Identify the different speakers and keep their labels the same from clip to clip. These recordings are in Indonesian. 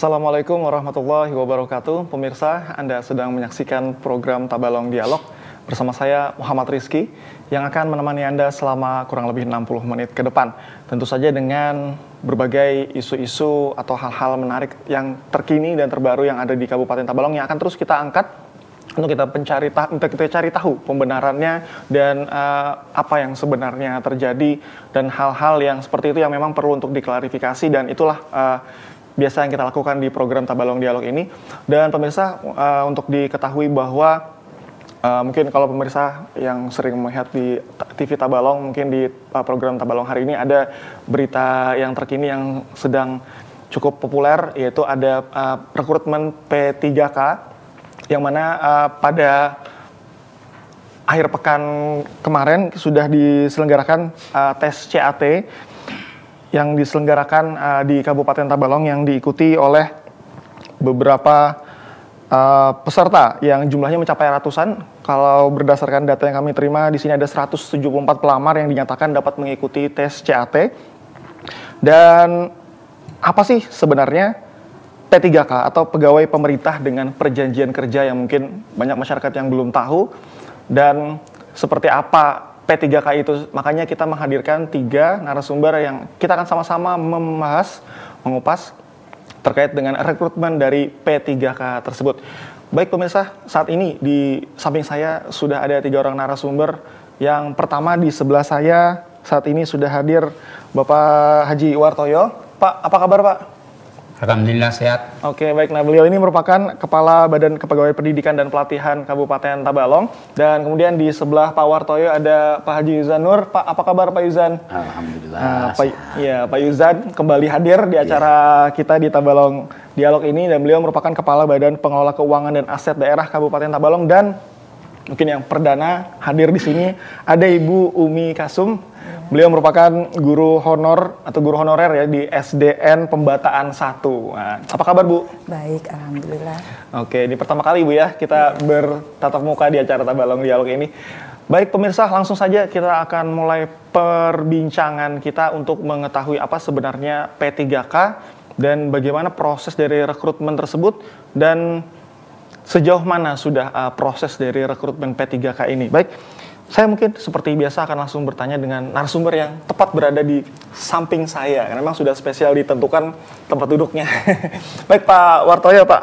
Speaker 1: Assalamualaikum warahmatullahi wabarakatuh. Pemirsa, Anda sedang menyaksikan program Tabalong Dialog bersama saya Muhammad Rizky yang akan menemani Anda selama kurang lebih 60 menit ke depan. Tentu saja dengan berbagai isu-isu atau hal-hal menarik yang terkini dan terbaru yang ada di Kabupaten Tabalong yang akan terus kita angkat untuk kita cari tahu pembenarannya dan apa yang sebenarnya terjadi dan hal-hal yang seperti itu yang memang perlu untuk diklarifikasi, dan itulah biasa yang kita lakukan di program Tabalong Dialog ini. Dan pemirsa, untuk diketahui bahwa mungkin kalau pemirsa yang sering melihat di TV Tabalong, mungkin di program Tabalong hari ini ada berita yang terkini yang sedang cukup populer, yaitu ada rekrutmen P3K yang mana pada akhir pekan kemarin sudah diselenggarakan tes CAT yang diselenggarakan di Kabupaten Tabalong yang diikuti oleh beberapa peserta yang jumlahnya mencapai ratusan. Kalau berdasarkan data yang kami terima, di sini ada 174 pelamar yang dinyatakan dapat mengikuti tes CAT. Dan apa sih sebenarnya P3K atau pegawai pemerintah dengan perjanjian kerja yang mungkin banyak masyarakat yang belum tahu, dan seperti apa P3K itu? Makanya kita menghadirkan 3 narasumber yang kita akan sama-sama mengupas terkait dengan rekrutmen dari P3K tersebut. Baik pemirsa, saat ini di samping saya sudah ada 3 orang narasumber. Yang pertama di sebelah saya saat ini sudah hadir Bapak Haji Wartoyo. Pak, apa kabar Pak?
Speaker 2: Alhamdulillah sehat.
Speaker 1: Oke, baik. Nah, beliau ini merupakan Kepala Badan Kepegawaian Pendidikan dan Pelatihan Kabupaten Tabalong. Dan kemudian di sebelah Pak Wartoyo ada Pak Haji Yuzanur. Pak, apa kabar Pak Yuzan?
Speaker 3: Alhamdulillah.
Speaker 1: Pak Yuzan kembali hadir di acara kita di Tabalong Dialog ini, dan beliau merupakan Kepala Badan Pengelola Keuangan dan Aset Daerah Kabupaten Tabalong. Dan mungkin yang perdana hadir di sini ada Ibu Umi Kasum. Beliau merupakan guru honorer ya di SDN Pembataan 1. Nah, apa kabar Bu?
Speaker 4: Baik, alhamdulillah.
Speaker 1: Oke, ini pertama kali Bu ya kita bertatap muka di acara Tabalong Dialog ini. Baik pemirsa, langsung saja kita akan mulai perbincangan kita untuk mengetahui apa sebenarnya P3K dan bagaimana proses dari rekrutmen tersebut, dan sejauh mana sudah proses dari rekrutmen P3K ini. Baik, saya mungkin seperti biasa akan langsung bertanya dengan narasumber yang tepat berada di samping saya, karena memang sudah spesial ditentukan tempat duduknya. Baik Pak Wartoyo, Pak,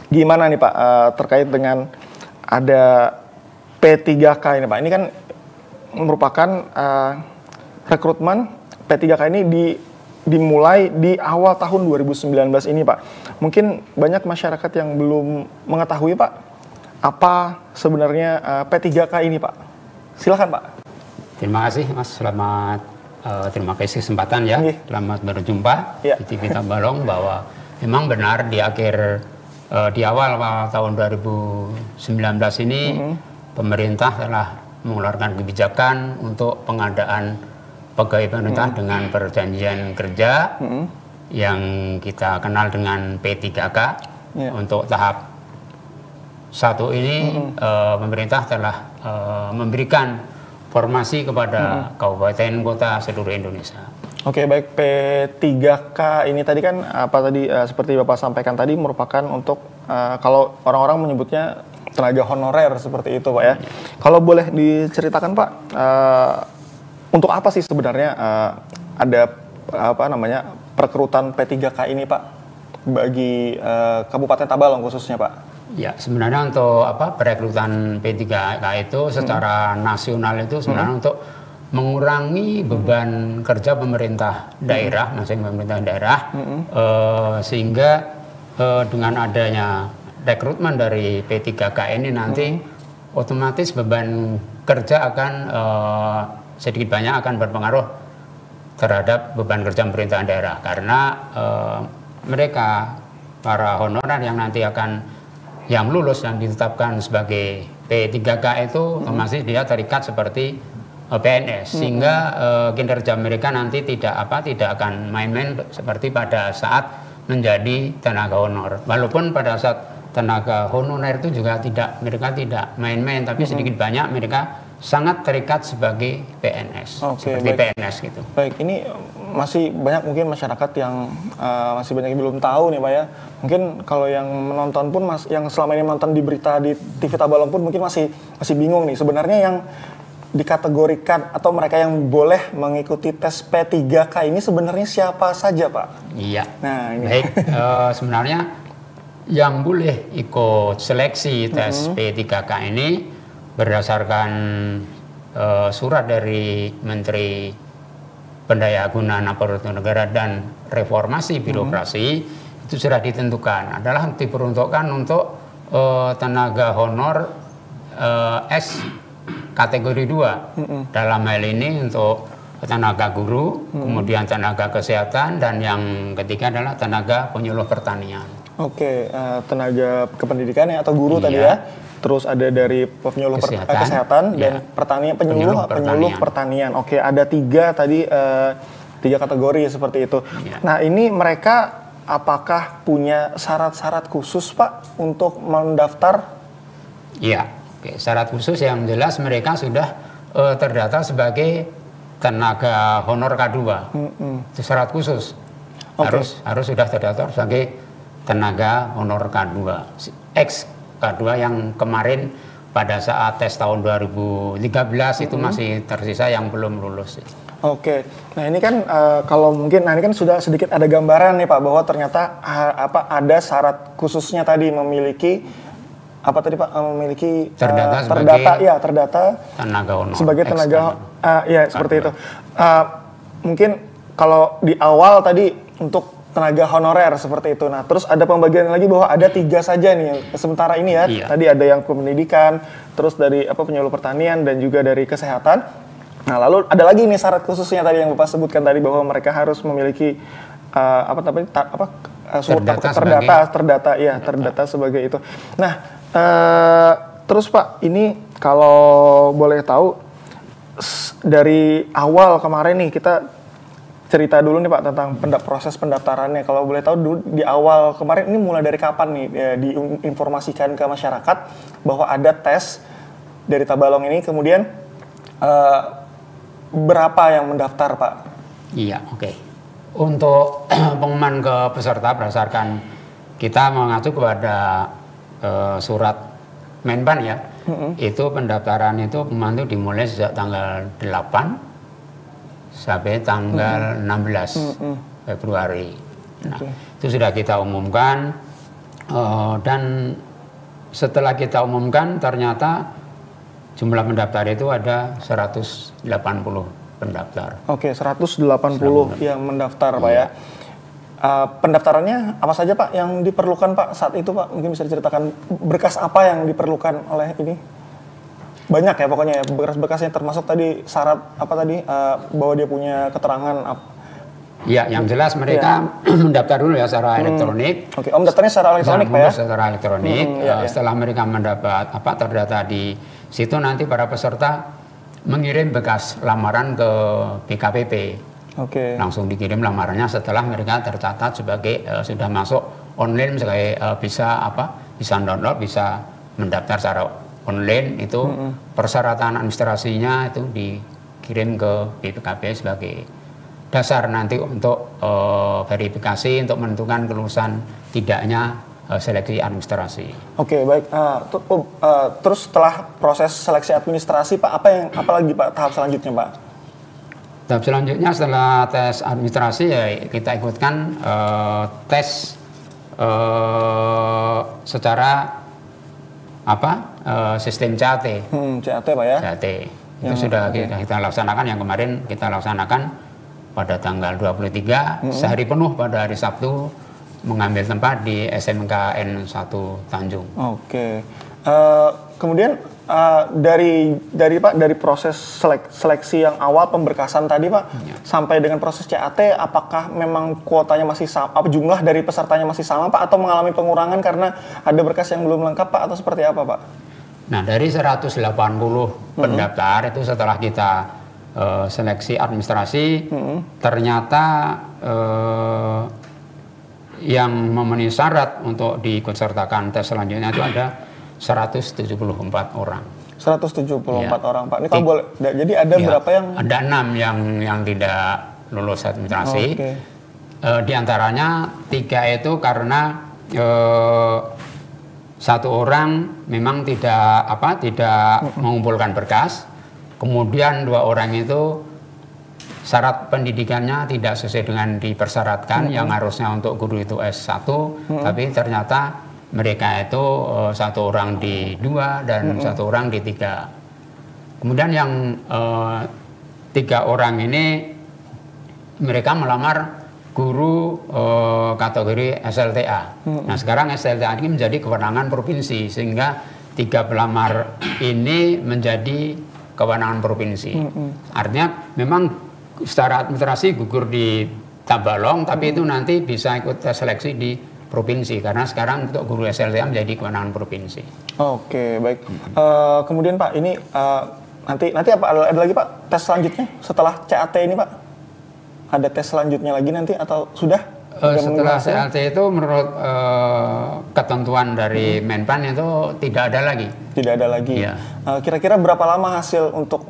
Speaker 1: gimana nih Pak terkait dengan ada P3K ini Pak? Ini kan merupakan rekrutmen P3K ini dimulai di awal tahun 2019 ini Pak. Mungkin banyak masyarakat yang belum mengetahui Pak, apa sebenarnya P3K ini Pak? Silakan Pak.
Speaker 2: Terima kasih Mas, terima kasih kesempatan ya. Selamat berjumpa di TV Tabalong, bahwa memang benar di awal tahun 2019 ini pemerintah telah mengeluarkan kebijakan untuk pengadaan pegawai pemerintah dengan perjanjian kerja yang kita kenal dengan P3K. Untuk tahap 1 ini pemerintah telah memberikan formasi kepada kabupaten kota seluruh Indonesia.
Speaker 1: Oke, baik. P3K ini tadi kan seperti Bapak sampaikan tadi merupakan untuk kalau orang-orang menyebutnya tenaga honorer seperti itu Pak ya. Kalau boleh diceritakan Pak, untuk apa sih sebenarnya ada perekrutan P3K ini Pak bagi Kabupaten Tabalong khususnya Pak?
Speaker 2: Ya, sebenarnya untuk perekrutan P3K itu secara nasional itu sebenarnya untuk mengurangi beban kerja pemerintah daerah, sehingga dengan adanya rekrutmen dari P3K ini nanti otomatis beban kerja akan sedikit banyak akan berpengaruh terhadap beban kerja pemerintahan daerah, karena mereka para honorer yang nanti yang lulus yang ditetapkan sebagai P3K itu otomatis dia terikat seperti PNS, sehingga kinerja mereka nanti tidak akan main-main seperti pada saat menjadi tenaga honor. Walaupun pada saat tenaga honorer itu juga mereka tidak main-main, tapi sedikit banyak mereka sangat terikat sebagai PNS, seperti
Speaker 1: baik.
Speaker 2: PNS gitu.
Speaker 1: Baik, ini masih banyak mungkin masyarakat yang masih banyak yang belum tahu nih Pak ya. Mungkin kalau yang menonton pun yang selama ini menonton di berita di TV Tabalong pun mungkin masih bingung nih sebenarnya yang dikategorikan atau mereka yang boleh mengikuti tes P3K ini sebenarnya siapa saja Pak?
Speaker 2: Iya.
Speaker 1: Nah ini.
Speaker 2: Baik, sebenarnya yang boleh ikut seleksi tes P3K ini berdasarkan surat dari Menteri Pendayagunaan Aparatur Negara dan Reformasi Birokrasi itu sudah ditentukan adalah diperuntukkan untuk tenaga honor S kategori 2 dalam hal ini untuk tenaga guru, kemudian tenaga kesehatan, dan yang ketiga adalah tenaga penyuluh pertanian.
Speaker 1: Oke, tenaga kependidikan atau guru tadi ya. Terus ada dari penyuluh kesehatan dan penyuluh pertanian. Oke, ada 3 tadi 3 kategori seperti itu. Ya. Nah, ini mereka apakah punya syarat-syarat khusus Pak untuk mendaftar?
Speaker 2: Iya, syarat khusus yang jelas mereka sudah terdata sebagai tenaga honor K2. Itu syarat khusus. Harus sudah terdaftar sebagai tenaga honor K2. K2 yang kemarin pada saat tes tahun 2013 itu masih tersisa yang belum lulus.
Speaker 1: Oke, nah ini kan kalau mungkin, nah ini kan sudah sedikit ada gambaran nih Pak bahwa ternyata ada syarat khususnya tadi memiliki apa tadi Pak memiliki terdata
Speaker 2: tenaga honor
Speaker 1: sebagai tenaga ya seperti itu. Mungkin kalau di awal tadi untuk tenaga honorer seperti itu. Nah, terus ada pembagian lagi bahwa ada 3 saja nih sementara ini ya. Iya. Tadi ada yang pendidikan, terus dari penyuluh pertanian dan juga dari kesehatan. Nah, lalu ada lagi nih syarat khususnya tadi yang Bapak sebutkan tadi bahwa mereka harus memiliki terdata sebagai itu. Nah, terus Pak, ini kalau boleh tahu dari awal kemarin nih kita cerita dulu nih Pak tentang proses pendaftarannya. Kalau boleh tahu dulu di awal kemarin ini mulai dari kapan nih diinformasikan ke masyarakat bahwa ada tes dari Tabalong ini, kemudian berapa yang mendaftar Pak?
Speaker 2: Iya, oke. Untuk pengumuman ke peserta berdasarkan kita mengacu kepada surat Menpan ya. Itu pendaftaran itu pembantu dimulai sejak tanggal 8 sampai tanggal 16 Februari. Nah, itu sudah kita umumkan dan setelah kita umumkan ternyata jumlah pendaftar itu ada 180 pendaftar.
Speaker 1: Oke, 180 yang mendaftar Pak ya. Pendaftarannya apa saja Pak yang diperlukan Pak saat itu Pak? Mungkin bisa diceritakan berkas apa yang diperlukan oleh ini? Banyak ya pokoknya ya berkas-berkasnya termasuk tadi syarat apa tadi bahwa dia punya keterangan
Speaker 2: Ya, yang jelas mereka mendaftar dulu ya secara elektronik.
Speaker 1: Oke, mendaftarnya secara elektronik Pak ya?
Speaker 2: Secara elektronik. Setelah mereka mendapat terdata di situ, nanti para peserta mengirim bekas lamaran ke BKPP.
Speaker 1: Oke.
Speaker 2: Langsung dikirim lamarannya setelah mereka tercatat sebagai sudah masuk online, sebagai bisa download, bisa mendaftar secara online. Itu persyaratan administrasinya itu dikirim ke BPKP sebagai dasar nanti untuk verifikasi untuk menentukan kelulusan tidaknya seleksi administrasi.
Speaker 1: Oke, baik. Terus setelah proses seleksi administrasi Pak, apa lagi Pak tahap selanjutnya Pak?
Speaker 2: Tahap selanjutnya setelah tes administrasi ya kita ikutkan tes secara sistem CAT.
Speaker 1: CAT Pak ya?
Speaker 2: CAT. Itu sudah kita laksanakan, yang kemarin kita laksanakan pada tanggal 23 sehari penuh pada hari Sabtu, mengambil tempat di SMKN 1 Tanjung.
Speaker 1: Oke. Kemudian dari proses seleksi yang awal pemberkasan tadi Pak sampai dengan proses CAT, apakah memang kuotanya masih sama, jumlah dari pesertanya masih sama Pak, atau mengalami pengurangan karena ada berkas yang belum lengkap Pak, atau seperti apa Pak?
Speaker 2: Nah, dari 180 pendaftar itu setelah kita seleksi administrasi, ternyata yang memenuhi syarat untuk diikutsertakan tes selanjutnya itu ada 174 orang.
Speaker 1: 174 orang Pak. Ini kalau boleh, jadi ada berapa yang?
Speaker 2: Ada 6 yang tidak lulus administrasi.
Speaker 1: Oke.
Speaker 2: Di antaranya 3 itu karena satu orang memang tidak mengumpulkan berkas, kemudian 2 orang itu syarat pendidikannya tidak sesuai dengan dipersyaratkan, yang harusnya untuk guru itu S1, tapi ternyata mereka itu 1 orang di 2 dan 1 orang di 3. Kemudian yang 3 orang ini mereka melamar guru kategori SLTA. Nah, sekarang SLTA ini menjadi kewenangan provinsi, sehingga 3 pelamar ini menjadi kewenangan provinsi. Artinya memang secara administrasi gugur di Tabalong, tapi itu nanti bisa ikut tes seleksi di provinsi, karena sekarang untuk guru SLTA menjadi kewenangan provinsi.
Speaker 1: Oke, baik. Kemudian Pak, ini nanti apa ada lagi Pak tes selanjutnya setelah CAT ini Pak? Ada tes selanjutnya lagi nanti atau sudah?
Speaker 2: Setelah CAT itu menurut ketentuan dari Menpan itu tidak ada lagi.
Speaker 1: Tidak ada lagi.
Speaker 2: Ya.
Speaker 1: Kira-kira berapa lama hasil untuk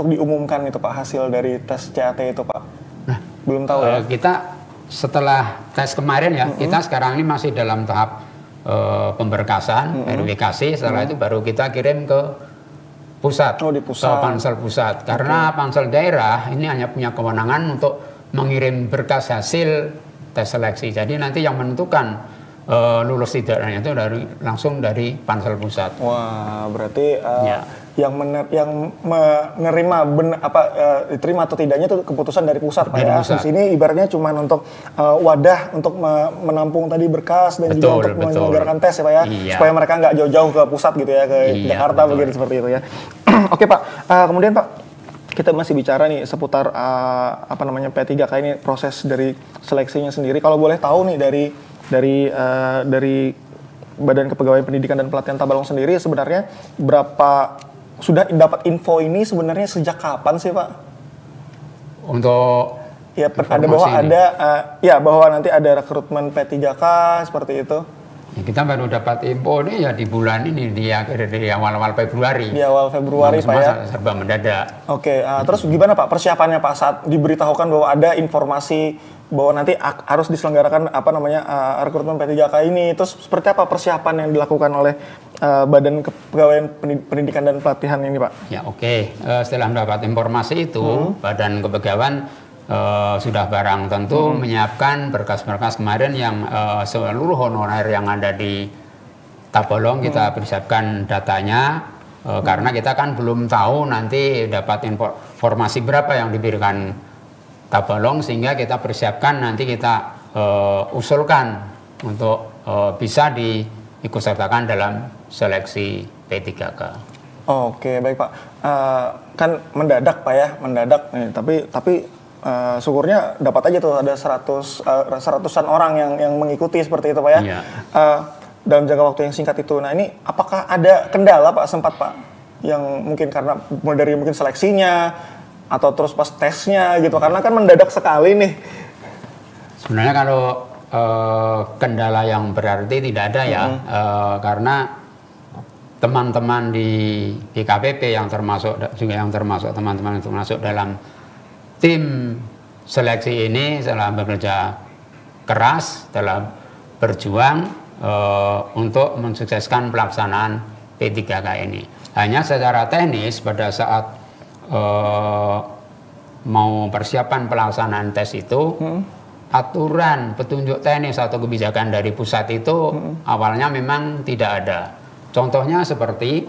Speaker 1: diumumkan itu Pak, hasil dari tes CAT itu Pak?
Speaker 2: Nah,
Speaker 1: belum tahu ya.
Speaker 2: Kita setelah tes kemarin ya, kita sekarang ini masih dalam tahap pemberkasan, verifikasi. Setelah itu baru kita kirim ke pusat,
Speaker 1: di pusat.
Speaker 2: ke Pansel pusat. Karena Pansel daerah ini hanya punya kewenangan untuk mengirim berkas hasil tes seleksi. Jadi nanti yang menentukan lulus tidaknya itu langsung dari Pansel pusat.
Speaker 1: Wah, berarti yang menerima diterima atau tidaknya itu keputusan dari pusat Pak ya. Di sini ibaratnya cuma untuk wadah untuk menampung tadi berkas dan juga untuk menyelenggarakan tes ya Pak ya.
Speaker 2: Iya.
Speaker 1: Supaya mereka nggak jauh-jauh ke pusat gitu ya, ke Jakarta begitu seperti itu ya. Oke Pak, kemudian Pak, kita masih bicara nih seputar P3K ini, proses dari seleksinya sendiri. Kalau boleh tahu nih dari Badan Kepegawaian Pendidikan dan Pelatihan Tabalong sendiri, sebenarnya sudah dapat info ini sebenarnya sejak kapan sih Pak?
Speaker 2: Untuk
Speaker 1: ya ada bahwa nanti ada rekrutmen P3K seperti itu.
Speaker 2: Ya, kita baru dapat info ini ya di bulan ini, di awal-awal Februari.
Speaker 1: Di awal Februari Pak ya.
Speaker 2: Serba mendadak.
Speaker 1: Oke, terus gimana Pak persiapannya Pak saat diberitahukan bahwa ada informasi bahwa nanti harus diselenggarakan rekrutmen P3K ini? Terus seperti apa persiapan yang dilakukan oleh Badan Kepegawaian Pendidikan dan Pelatihan ini Pak?
Speaker 2: Ya oke. Setelah mendapat informasi itu, Badan Kepegawaian sudah barang tentu menyiapkan berkas-berkas kemarin yang seluruh honorer yang ada di Tabalong kita persiapkan datanya, karena kita kan belum tahu nanti dapat informasi berapa yang diberikan Tabalong, sehingga kita persiapkan nanti kita usulkan untuk bisa diikutsertakan dalam seleksi P3K.
Speaker 1: Oke, baik Pak. Kan mendadak Pak ya, mendadak nih, tapi syukurnya dapat aja tuh ada 100-an orang yang mengikuti seperti itu Pak ya.
Speaker 2: Iya.
Speaker 1: Dalam jangka waktu yang singkat itu. Nah, ini apakah ada kendala Pak Pak yang mungkin karena mulai dari mungkin seleksinya atau terus pas tesnya gitu, karena kan mendadak sekali nih.
Speaker 2: Sebenarnya kalau kendala yang berarti tidak ada ya, karena teman-teman di KPP yang termasuk teman-teman yang termasuk dalam tim seleksi ini telah bekerja keras, telah berjuang untuk mensukseskan pelaksanaan P3K ini. Hanya secara teknis pada saat mau persiapan pelaksanaan tes itu, aturan petunjuk teknis atau kebijakan dari pusat itu awalnya memang tidak ada. Contohnya seperti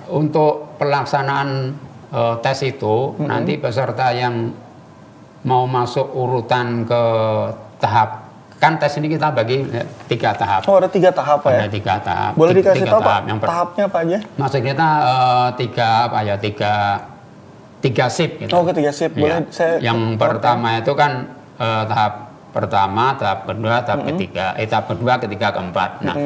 Speaker 2: untuk pelaksanaan tes itu, nanti peserta yang mau masuk urutan ke tahap, kan tes ini kita bagi 3 tahap.
Speaker 1: Oh, ada 3 tahap Pak ya?
Speaker 2: Ada 3 tahap.
Speaker 1: Boleh dikasih tahu Pak,
Speaker 2: tahapnya
Speaker 1: apa aja?
Speaker 2: Maksud kita 3 shift gitu.
Speaker 1: Oh, 3 shift. Boleh
Speaker 2: yang pertama itu kan tahap pertama, tahap kedua, tahap ketiga, tahap kedua, ketiga, keempat. Nah,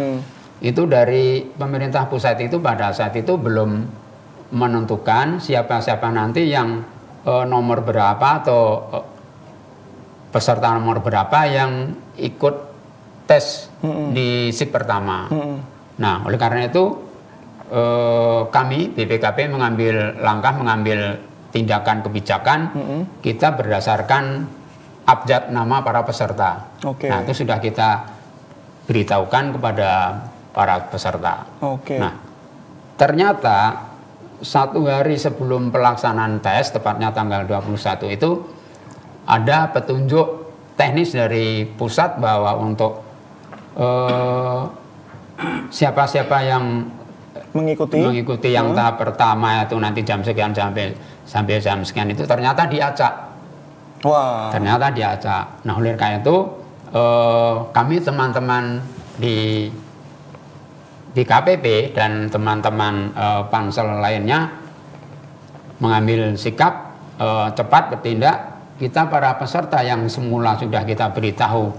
Speaker 2: itu dari pemerintah pusat itu pada saat itu belum menentukan siapa-siapa nanti yang nomor berapa atau peserta nomor berapa yang ikut tes di shift pertama. Nah, oleh karena itu kami BPKP mengambil langkah, mengambil tindakan kebijakan kita berdasarkan abjad nama para peserta. Nah, itu sudah kita beritahukan kepada para peserta. Nah, ternyata 1 hari sebelum pelaksanaan tes, tepatnya tanggal 21 itu ada petunjuk teknis dari pusat bahwa untuk siapa-siapa yang mengikuti yang tahap pertama itu nanti jam sekian sampai jam sekian itu ternyata diacak. Ternyata diacak. Nah, oleh karena itu kami teman-teman di KPP dan teman-teman pansel lainnya mengambil sikap cepat bertindak. Kita para peserta yang semula sudah kita beritahu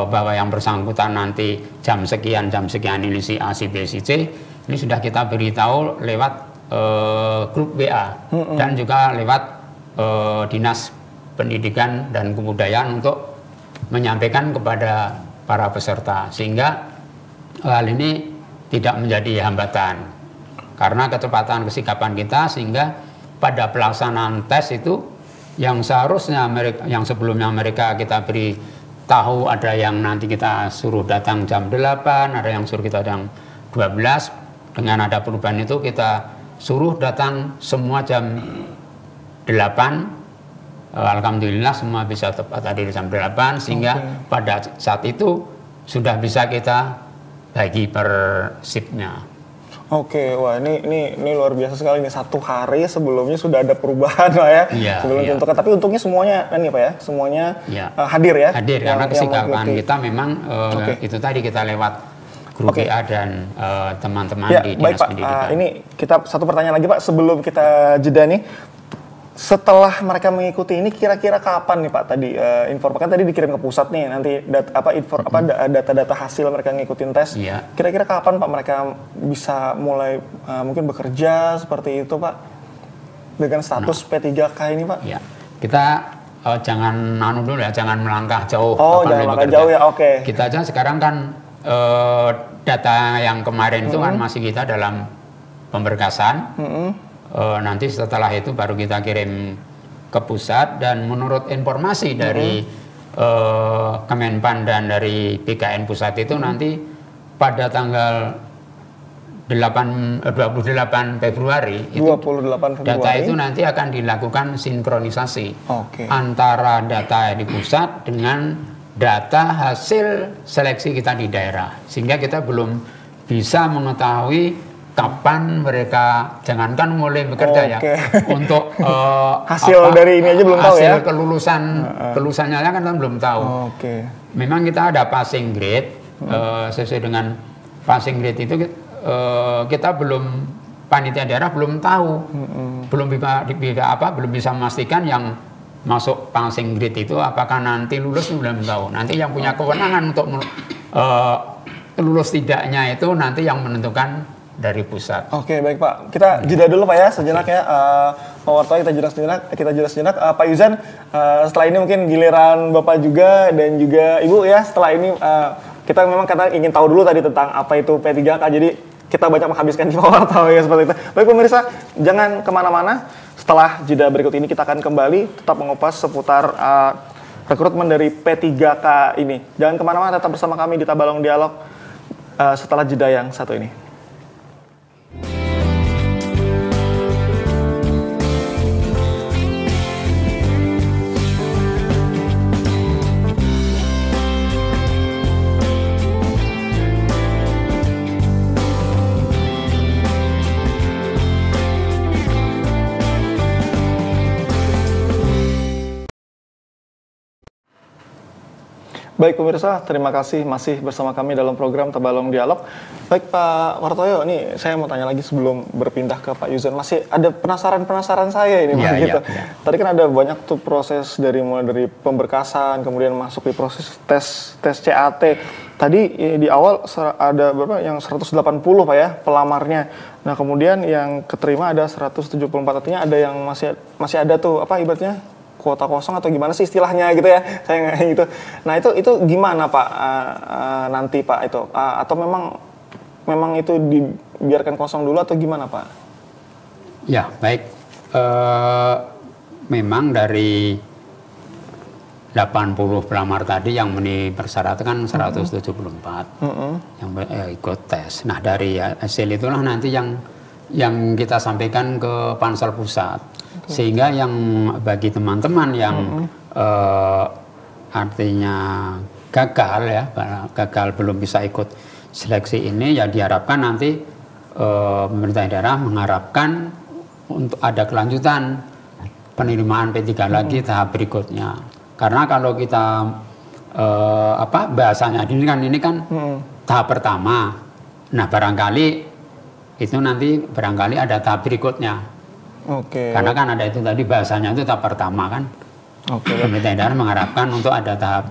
Speaker 2: bahwa yang bersangkutan nanti jam sekian ini si A, si B, si C, ini sudah kita beritahu lewat grup WA dan juga lewat Dinas Pendidikan dan Kebudayaan untuk menyampaikan kepada para peserta, sehingga hal ini tidak menjadi hambatan karena kecepatan kesikapan kita, sehingga pada pelaksanaan tes itu yang seharusnya yang sebelumnya mereka kita beri tahu, ada yang nanti kita suruh datang jam 8, ada yang suruh kita jam 12. Dengan ada perubahan itu kita suruh datang semua jam 8. Alhamdulillah semua bisa tepat hadir jam 8, sehingga pada saat itu sudah bisa kita bagi per shiftnya.
Speaker 1: Wah ini luar biasa sekali nih, 1 hari sebelumnya sudah ada perubahan lah ya, sebelum ditentukan. Tapi untungnya semuanya Pak ya, semuanya hadir ya.
Speaker 2: Hadir karena kesikapan kita memang itu tadi kita lewat grup WA dan teman-teman di Dinas Pendidikan.
Speaker 1: Ini kita satu pertanyaan lagi Pak sebelum kita jeda nih. Setelah mereka mengikuti ini kira-kira kapan nih Pak tadi informasi kan tadi dikirim ke pusat nih nanti data-data hasil mereka ngikutin tes. Kira-kira kapan Pak mereka bisa mulai mungkin bekerja seperti itu Pak dengan status P3K ini Pak?
Speaker 2: Kita jangan dulu ya, jangan melangkah jauh.
Speaker 1: Jangan melangkah jauh ya,
Speaker 2: Kita aja sekarang kan data yang kemarin itu kan masih kita dalam pemberkasan. Nanti setelah itu baru kita kirim ke pusat, dan menurut informasi dari Kemenpan dan dari BKN pusat itu nanti pada tanggal 28 Februari itu data itu nanti akan dilakukan sinkronisasi antara data di pusat dengan data hasil seleksi kita di daerah, sehingga kita belum bisa mengetahui kapan mereka, jangankan mulai bekerja untuk
Speaker 1: hasil dari ini aja belum tahu ya.
Speaker 2: Hasil kelulusannya kan belum tahu. Memang kita ada passing grade, sesuai dengan passing grade itu kita belum, panitia daerah belum tahu, belum bisa memastikan yang masuk passing grade itu apakah nanti lulus, belum tahu. Nanti yang punya kewenangan untuk lulus tidaknya itu nanti yang menentukan dari pusat.
Speaker 1: Baik Pak. Kita jeda dulu Pak ya, sejenak ya. Pak Wartoyo kita jeda sejenak. Pak Yuzan, setelah ini mungkin giliran Bapak juga dan juga Ibu ya. Setelah ini kita memang ingin tahu dulu tadi tentang apa itu P3K. Jadi kita banyak menghabiskan di Pak Wartoyo seperti itu. Baik pemirsa, jangan kemana-mana. Setelah jeda berikut ini kita akan kembali tetap mengupas seputar rekrutmen dari P3K ini. Jangan kemana-mana, tetap bersama kami di Tabalong Dialog setelah jeda yang satu ini. Baik pemirsa, terima kasih masih bersama kami dalam program Tabalong Dialog. Baik Pak Wartoyo, nih saya mau tanya lagi sebelum berpindah ke Pak Yuzan. Masih ada penasaran saya ini Pak gitu. Tadi kan ada banyak tuh proses mulai dari pemberkasan, kemudian masuk di proses tes CAT. Tadi di awal ada berapa yang 180 Pak ya pelamarnya. Nah kemudian yang keterima ada 174, artinya ada yang masih ada tuh ibaratnya kuota kosong atau gimana sih istilahnya gitu ya, saya nggak gitu. Nah itu gimana Pak nanti Pak itu atau memang itu dibiarkan kosong dulu atau gimana Pak?
Speaker 2: Ya baik, Memang dari 80 pelamar tadi yang memenuhi persyarat kan 174 yang ikut tes. Nah dari hasil itulah nanti yang kita sampaikan ke Pansel Pusat. Sehingga yang bagi teman-teman yang artinya gagal ya, gagal belum bisa ikut seleksi ini, ya diharapkan nanti pemerintah daerah mengharapkan untuk ada kelanjutan penerimaan P3 lagi tahap berikutnya. Karena kalau kita bahasanya ini kan tahap pertama. Nah barangkali itu nanti ada tahap berikutnya. Karena kan ada itu tadi bahasanya itu tahap pertama kan. Pemerintah daerah mengharapkan untuk ada tahap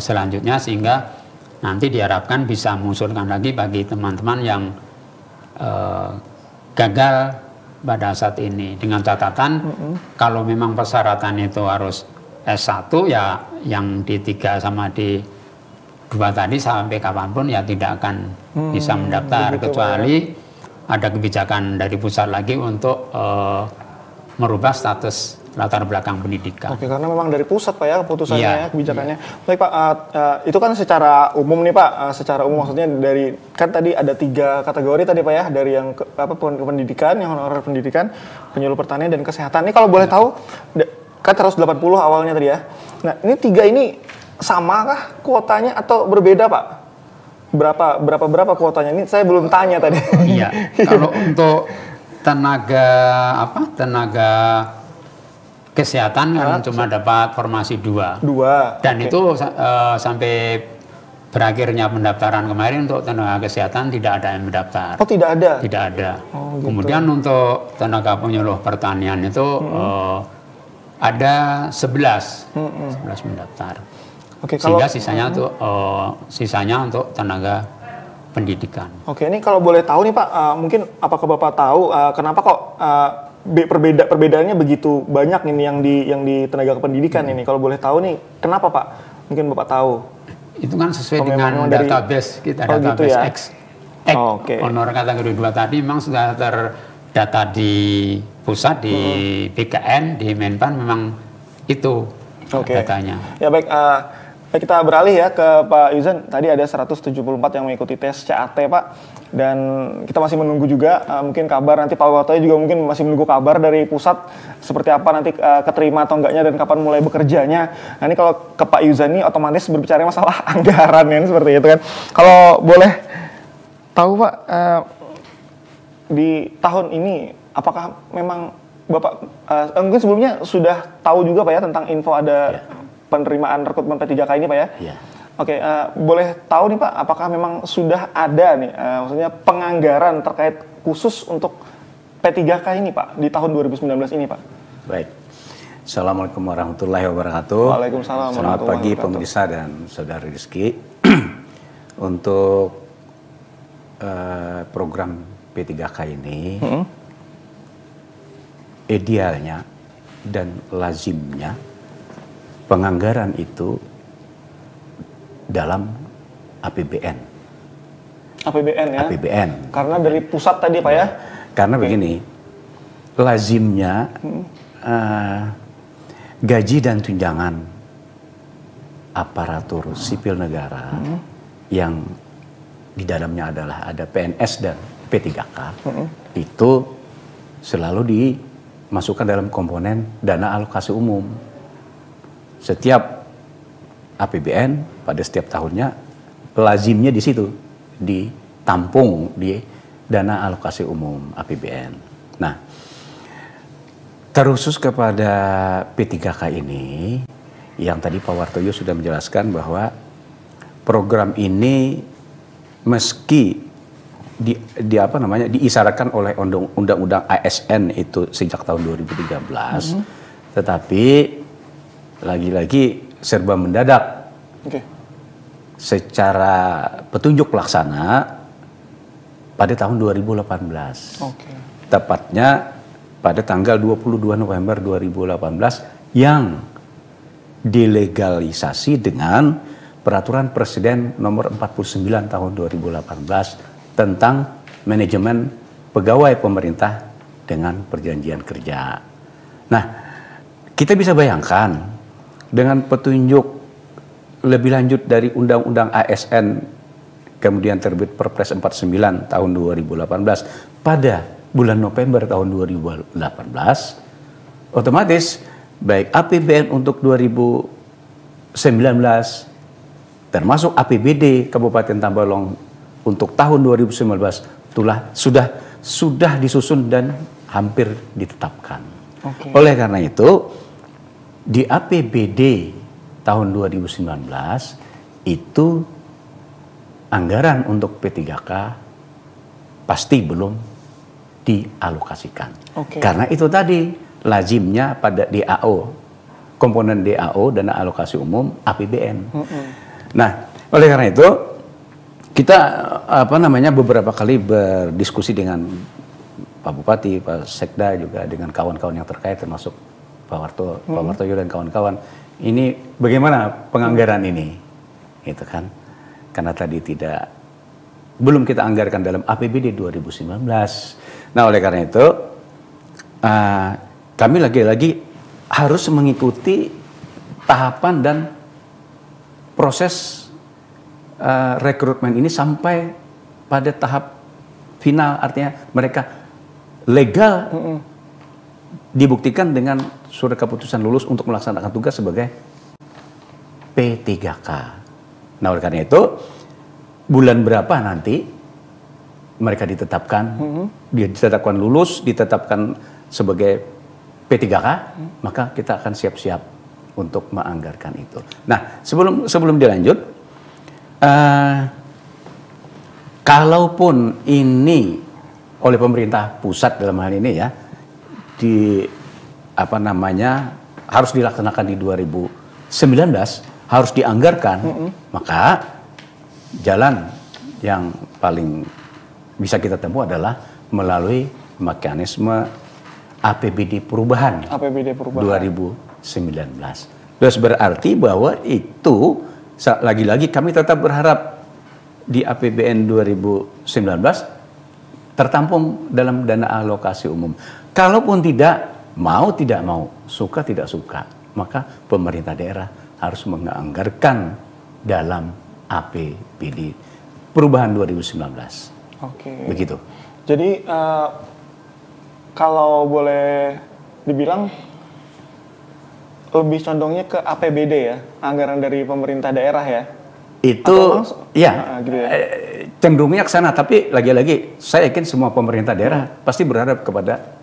Speaker 2: selanjutnya, sehingga nanti diharapkan bisa mengusulkan lagi bagi teman-teman yang gagal pada saat ini, dengan catatan kalau memang persyaratan itu harus S1 ya yang di 3 sama di 2 tadi sampai kapanpun ya tidak akan bisa mendaftar, kecuali ada kebijakan dari pusat lagi untuk merubah status latar belakang pendidikan.
Speaker 1: Karena memang dari pusat Pak ya keputusannya, kebijakannya. Baik Pak, itu kan secara umum nih Pak, secara umum maksudnya dari, kan tadi ada 3 kategori tadi Pak ya, dari yang pendidikan, yang honorer pendidikan, penyuluh pertanian dan kesehatan. Ini kalau boleh tahu, kan 180 awalnya tadi ya. Nah ini 3 ini samakah kuotanya atau berbeda Pak? Berapa kuotanya? Ini saya belum tanya tadi.
Speaker 2: Iya, kalau untuk tenaga kesehatan kan cuma dapat formasi 2. Dan itu sampai berakhirnya pendaftaran kemarin untuk tenaga kesehatan tidak ada yang mendaftar.
Speaker 1: Tidak ada?
Speaker 2: Tidak ada. Kemudian untuk tenaga penyuluh pertanian itu ada 11 mendaftar. Sehingga sisanya untuk tenaga pendidikan.
Speaker 1: Ini kalau boleh tahu nih Pak, mungkin apakah Bapak tahu kenapa kok perbedaannya begitu banyak ini yang di tenaga kependidikan ini? Kalau boleh tahu nih, kenapa Pak? Mungkin Bapak tahu.
Speaker 2: Itu kan sesuai dengan database kita, database
Speaker 1: gitu ya?
Speaker 2: X. Honorer kategori 2 tadi memang sudah terdata di pusat, di BKN, di Menpan, memang itu datanya.
Speaker 1: Ya baik, kita beralih ya ke Pak Yuzan. Tadi ada 174 yang mengikuti tes CAT Pak, dan kita masih menunggu juga mungkin kabar nanti Pak Watoya juga mungkin masih menunggu kabar dari pusat seperti apa nanti keterima atau enggaknya dan kapan mulai bekerjanya. Nah ini kalau ke Pak Yuzan ini otomatis berbicara masalah anggaran ya, seperti itu kan. Kalau boleh tahu Pak, di tahun ini apakah memang Bapak mungkin sebelumnya sudah tahu juga Pak ya tentang info ada penerimaan rekrutmen P3K ini Pak ya? Boleh tahu nih Pak, apakah memang sudah ada nih, maksudnya penganggaran terkait khusus untuk P3K ini Pak, di tahun 2019 ini Pak?
Speaker 3: Baik. Assalamualaikum warahmatullahi wabarakatuh.
Speaker 1: Waalaikumsalam.
Speaker 3: Selamat pagi pemirsa dan saudara Rizky. Untuk program P3K ini, idealnya dan lazimnya penganggaran itu dalam APBN.
Speaker 1: APBN ya?
Speaker 3: APBN.
Speaker 1: Karena dari pusat tadi Pak ya?
Speaker 3: Karena begini, lazimnya gaji dan tunjangan aparatur sipil negara yang di dalamnya adalah ada PNS dan P3K itu selalu dimasukkan dalam komponen dana alokasi umum. Setiap APBN pada setiap tahunnya lazimnya di situ ditampung di dana alokasi umum APBN. Nah, terkhusus kepada P3K ini yang tadi Pak Wartoyo sudah menjelaskan bahwa program ini meski diisyaratkan oleh undang-undang ASN itu sejak tahun 2013, tetapi lagi-lagi serba mendadak. Secara petunjuk pelaksana pada tahun 2018. Tepatnya pada tanggal 22 November 2018 yang dilegalisasi dengan Peraturan Presiden nomor 49 tahun 2018 tentang manajemen pegawai pemerintah dengan perjanjian kerja. Nah, kita bisa bayangkan dengan petunjuk lebih lanjut dari Undang-Undang ASN, kemudian terbit Perpres 49 tahun 2018 pada bulan November tahun 2018, otomatis baik APBN untuk 2019 termasuk APBD Kabupaten Tabalong untuk tahun 2019 sudah disusun dan hampir ditetapkan. Oleh karena itu, di APBD tahun 2019 itu anggaran untuk P3K pasti belum dialokasikan. Karena itu tadi lazimnya pada DAO, komponen DAO, dana alokasi umum APBN. Nah, oleh karena itu kita beberapa kali berdiskusi dengan Pak Bupati, Pak Sekda, juga dengan kawan-kawan yang terkait termasuk Pak Wartoyo dan kawan-kawan. Ini bagaimana penganggaran ini, gitu kan? Karena tadi belum kita anggarkan dalam APBD 2019. Nah, oleh karena itu kami lagi-lagi harus mengikuti tahapan dan proses rekrutmen ini sampai pada tahap final, artinya mereka legal dibuktikan dengan surat keputusan lulus untuk melaksanakan tugas sebagai P3K. Nah, oleh karena itu bulan berapa nanti mereka ditetapkan, ditetapkan lulus, ditetapkan sebagai P3K, maka kita akan siap-siap untuk menganggarkan itu. Nah, sebelum dilanjut, kalaupun ini oleh pemerintah pusat dalam hal ini ya, harus dilaksanakan di 2019, harus dianggarkan, maka jalan yang paling bisa kita tempuh adalah melalui mekanisme APBD perubahan 2019. Terus berarti bahwa itu lagi-lagi kami tetap berharap di APBN 2019 tertampung dalam dana alokasi umum. Kalaupun tidak mau, suka tidak suka, maka pemerintah daerah harus menganggarkan dalam APBD perubahan 2019. Begitu.
Speaker 1: Jadi kalau boleh dibilang lebih condongnya ke APBD ya, anggaran dari pemerintah daerah ya.
Speaker 3: Itu cenderungnya ke sana, tapi lagi-lagi saya yakin semua pemerintah daerah pasti berharap kepada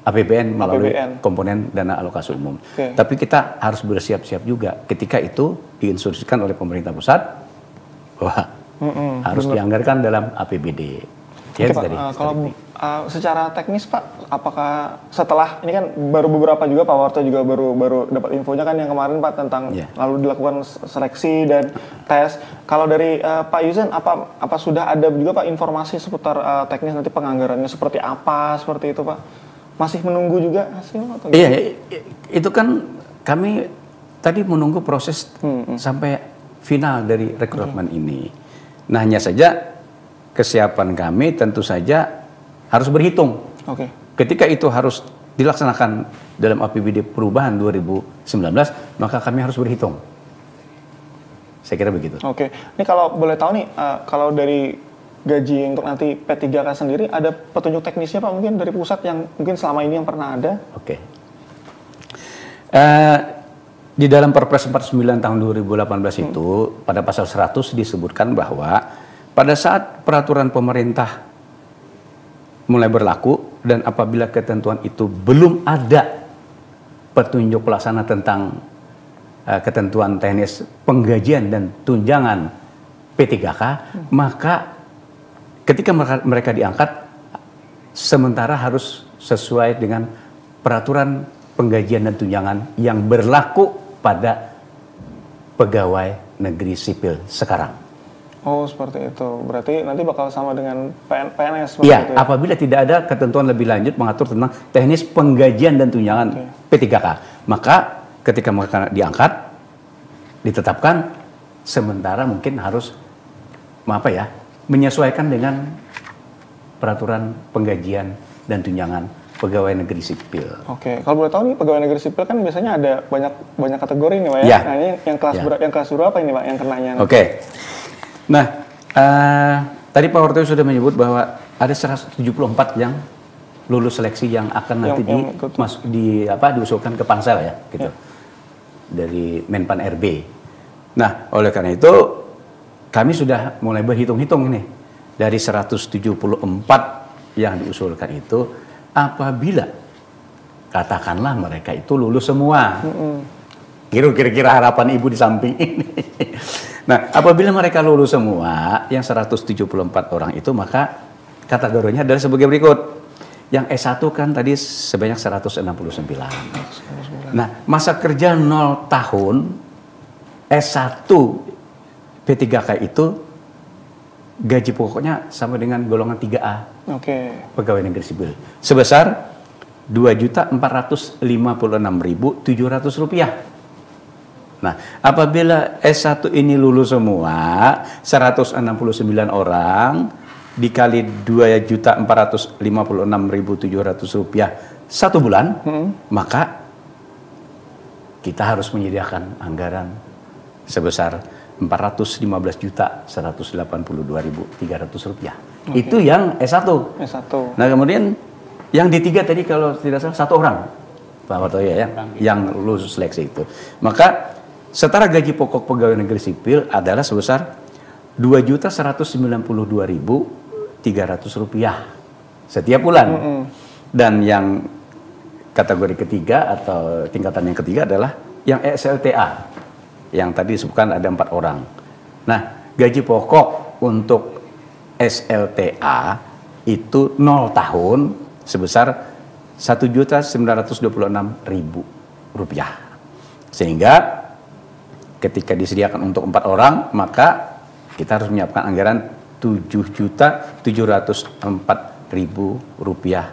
Speaker 3: APBN melalui komponen dana alokasi umum. Tapi kita harus bersiap-siap juga ketika itu diinstruksikan oleh pemerintah pusat bahwa harus dianggarkan dalam APBD.
Speaker 1: Pak, kalau secara teknis Pak, apakah setelah ini kan baru beberapa juga Pak Warto juga baru dapat infonya kan yang kemarin Pak tentang lalu dilakukan seleksi dan tes. Kalau dari Pak Yusen apa sudah ada juga Pak informasi seputar teknis nanti penganggarannya seperti apa, seperti itu Pak? Masih menunggu juga hasil atau gimana?
Speaker 3: Iya, itu kan kami tadi menunggu proses sampai final dari rekrutmen ini. Nah, hanya saja kesiapan kami tentu saja harus berhitung. Ketika itu harus dilaksanakan dalam APBD perubahan 2019, maka kami harus berhitung. Saya kira begitu.
Speaker 1: Ini kalau boleh tahu nih, kalau dari gaji untuk nanti P3K sendiri ada petunjuk teknisnya Pak mungkin dari pusat yang mungkin selama ini yang pernah ada?
Speaker 3: Di dalam Perpres 49 tahun 2018 itu pada pasal 100 disebutkan bahwa pada saat peraturan pemerintah mulai berlaku dan apabila ketentuan itu belum ada petunjuk pelaksana tentang ketentuan teknis penggajian dan tunjangan P3K, maka ketika mereka diangkat sementara harus sesuai dengan peraturan penggajian dan tunjangan yang berlaku pada pegawai negeri sipil sekarang.
Speaker 1: Seperti itu. Berarti nanti bakal sama dengan PNS.
Speaker 3: Iya, apabila tidak ada ketentuan lebih lanjut mengatur tentang teknis penggajian dan tunjangan P3K, maka ketika mereka diangkat, ditetapkan, sementara mungkin harus menyesuaikan dengan peraturan penggajian dan tunjangan pegawai negeri sipil.
Speaker 1: Oke, kalau boleh tahu nih pegawai negeri sipil kan biasanya ada banyak kategori nih Pak ya.
Speaker 3: Ya.
Speaker 1: Nah ini yang kelas yang kelas berapa ini Pak yang kenanya?
Speaker 3: Oke. Nah, tadi Pak Wartoyo sudah menyebut bahwa ada 174 yang lulus seleksi yang akan nanti diusulkan ke Pansel ya, gitu. Dari Menpan RB. Nah, oleh karena itu kami sudah mulai berhitung-hitung ini dari 174 yang diusulkan itu, apabila katakanlah mereka itu lulus semua, kira-kira harapan ibu di samping ini. Nah, apabila mereka lulus semua, yang 174 orang itu, maka kategorinya adalah sebagai berikut. Yang S1 kan tadi sebanyak 169. Nah, masa kerja 0 tahun S1 P3K itu gaji pokoknya sama dengan golongan 3A. Pegawai negeri sipil. Sebesar Rp2.456.700. Nah, apabila S1 ini lulus semua, 169 orang, dikali Rp2.456.700 satu bulan, maka kita harus menyediakan anggaran sebesar Rp415.182.300. Itu yang S1. Nah, kemudian yang D3 tadi kalau tidak salah 1 orang, Pak Wartoyo ya, yang lulus seleksi itu. Maka setara gaji pokok pegawai negeri sipil adalah sebesar Rp2.192.300 setiap bulan. Dan yang kategori ketiga atau tingkatan yang ketiga adalah yang SLTA, yang tadi disebutkan ada 4 orang. Nah, gaji pokok untuk SLTA itu 0 tahun sebesar Rp1.926.000. Sehingga ketika disediakan untuk 4 orang, maka kita harus menyiapkan anggaran Rp7.704.000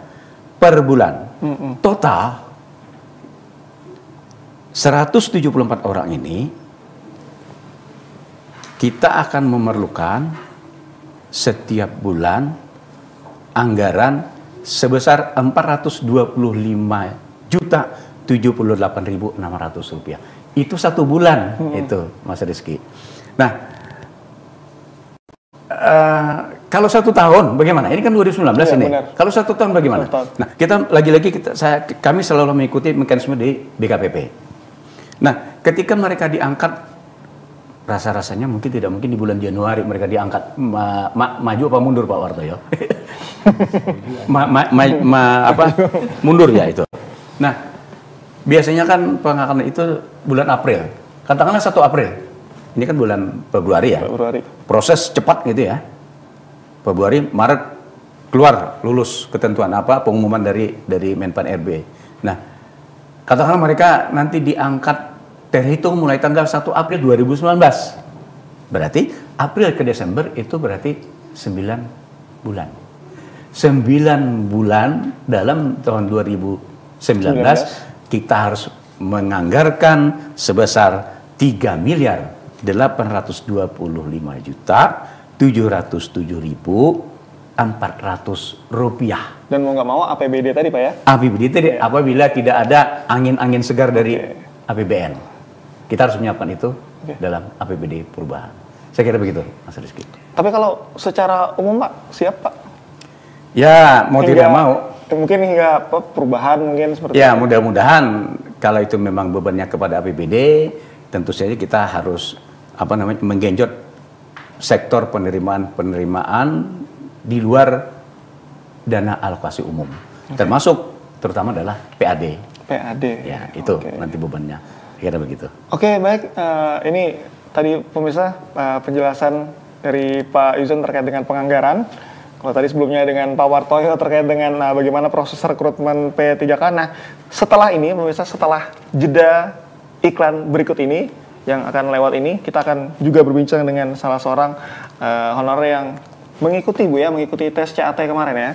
Speaker 3: per bulan. Total 174 orang ini kita akan memerlukan setiap bulan anggaran sebesar Rp425.078.600. Itu satu bulan itu, Mas Rizky. Nah, kalau 1 tahun bagaimana? Ini kan 2019 ini. Benar. Kalau 1 tahun bagaimana? Nah, kita lagi-lagi kami selalu mengikuti mekanisme di BKPP. Nah, ketika mereka diangkat, rasa-rasanya mungkin tidak mungkin di bulan Januari mereka diangkat. Maju apa mundur Pak Wartoyo? Mundur ya itu. Nah, biasanya kan pengangkatan itu bulan April. Katakanlah 1 April. Ini kan bulan Februari ya. Proses cepat gitu ya. Februari, Maret keluar lulus ketentuan apa pengumuman dari Menpan RB. Nah, katakanlah mereka nanti diangkat terhitung mulai tanggal 1 April 2019. Berarti April ke Desember itu berarti 9 bulan. 9 bulan dalam tahun 2019 kita harus menganggarkan sebesar Rp3.807.400
Speaker 1: Dan mau nggak mau APBD tadi Pak ya?
Speaker 3: APBD tadi apabila tidak ada angin-angin segar dari APBN. Kita harus menyiapkan itu dalam APBD perubahan. Saya kira begitu, Mas Rizky.
Speaker 1: Tapi kalau secara umum Pak, siap Pak?
Speaker 3: Ya, mau tidak mau.
Speaker 1: Mungkin hingga perubahan mungkin seperti
Speaker 3: ya, mudah-mudahan kalau itu memang bebannya kepada APBD, tentu saja kita harus menggenjot sektor penerimaan di luar dana alokasi umum, termasuk terutama adalah PAD. Ya, itu nanti bebannya. Kira begitu.
Speaker 1: Oke, baik. Ini tadi pemirsa penjelasan dari Pak Yuzon terkait dengan penganggaran. Kalau tadi sebelumnya dengan Pak Wartoyo terkait dengan bagaimana proses rekrutmen P3K. Nah, setelah ini pemirsa, setelah jeda iklan berikut ini yang akan lewat ini, kita akan juga berbincang dengan salah seorang honorer yang mengikuti mengikuti tes CAT kemarin ya.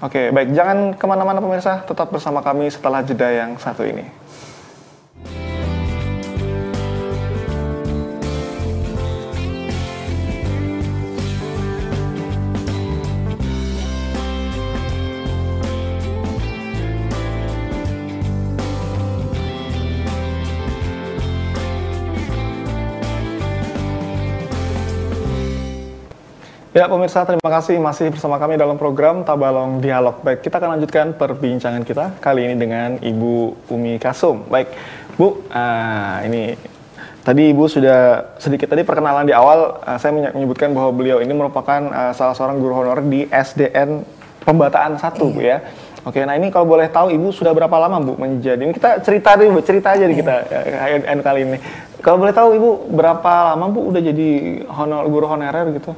Speaker 1: Oke, baik. Jangan kemana-mana pemirsa, tetap bersama kami setelah jeda yang satu ini. Ya pemirsa, terima kasih masih bersama kami dalam program Tabalong Dialog. Baik, kita akan lanjutkan perbincangan kita kali ini dengan Ibu Umi Kasum. Baik, Bu, ini tadi Ibu sudah sedikit tadi perkenalan di awal, saya menyebutkan bahwa beliau ini merupakan salah seorang guru honor di SDN Pembataan 1, Bu ya. Oke, nah ini kalau boleh tahu Ibu sudah berapa lama Bu menjadi, ini kita cerita dulu Bu, cerita aja di kita kali ini. Kalau boleh tahu Ibu berapa lama Bu udah jadi guru honorer gitu?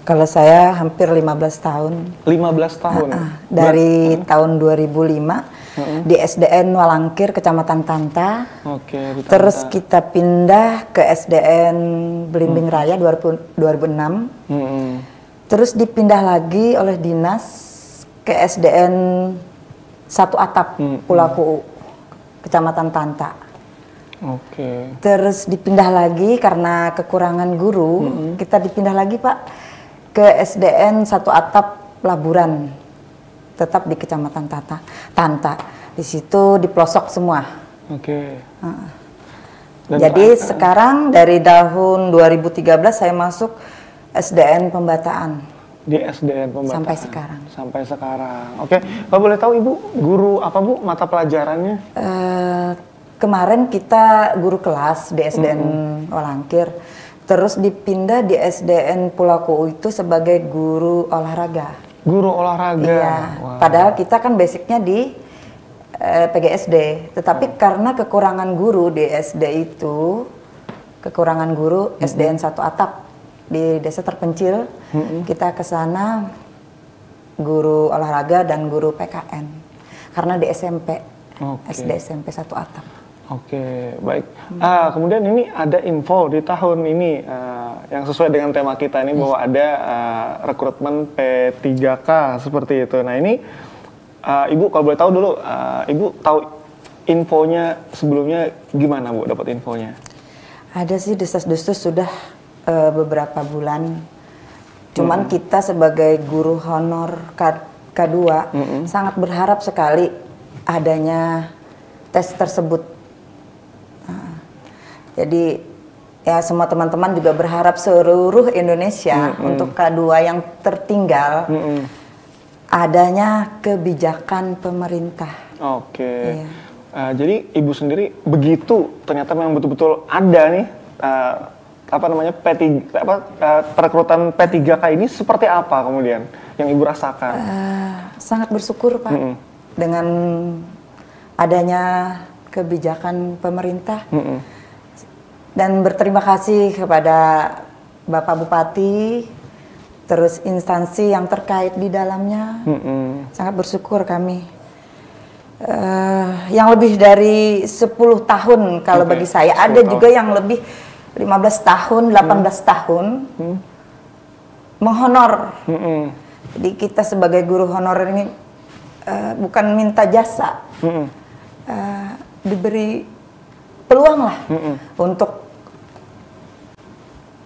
Speaker 4: Kalau saya hampir 15 tahun.
Speaker 1: 15 tahun?
Speaker 4: Dari tahun 2005 di SDN Walangkir, Kecamatan Tanta.
Speaker 1: Oke,
Speaker 4: terus kita pindah ke SDN Belimbing Raya 2006. Terus dipindah lagi oleh dinas ke SDN Satu Atap, Pulau Kuu, Kecamatan Tanta.
Speaker 1: Oke.
Speaker 4: Terus dipindah lagi karena kekurangan guru, kita dipindah lagi Pak ke SDN Satu Atap Laburan, tetap di Kecamatan Tanta. Di situ di pelosok semua.
Speaker 1: Oke.
Speaker 4: Jadi sekarang dari tahun 2013 saya masuk SDN Pembataan.
Speaker 1: Di SDN Pembataan.
Speaker 4: Sampai sekarang.
Speaker 1: Sampai sekarang. Oke. Kalau boleh tahu Ibu guru apa Bu mata pelajarannya?
Speaker 4: Kemarin kita guru kelas di SDN Walangkir, terus dipindah di SDN Pulau Kuu itu sebagai guru olahraga.
Speaker 1: Guru olahraga?
Speaker 4: Iya, padahal kita kan basicnya di PGSD, tetapi karena kekurangan guru di SD itu, kekurangan guru SDN Satu Atap di desa terpencil, kita ke sana guru olahraga dan guru PKN, karena di SMP, SD SMP Satu Atap.
Speaker 1: Oke, baik. Kemudian ini ada info di tahun ini yang sesuai dengan tema kita ini bahwa ada rekrutmen P3K seperti itu. Nah ini Ibu kalau boleh tahu dulu, Ibu tahu infonya sebelumnya gimana Bu dapat infonya?
Speaker 4: Ada sih desas-desus sudah beberapa bulan. Cuman kita sebagai guru honor K2 sangat berharap sekali adanya tes tersebut. Jadi ya semua teman-teman juga berharap seluruh Indonesia untuk K2 yang tertinggal adanya kebijakan pemerintah.
Speaker 1: Oke. Iya. Jadi Ibu sendiri begitu ternyata memang betul-betul ada nih perekrutan P3K ini seperti apa kemudian yang Ibu rasakan?
Speaker 4: Sangat bersyukur Pak dengan adanya kebijakan pemerintah. Dan berterima kasih kepada Bapak Bupati, terus instansi yang terkait di dalamnya. Sangat bersyukur kami. Yang lebih dari 10 tahun kalau bagi saya, ada juga yang lebih 15 tahun, 18 tahun menghonor. Jadi kita sebagai guru honorer ini bukan minta jasa, diberi peluang lah untuk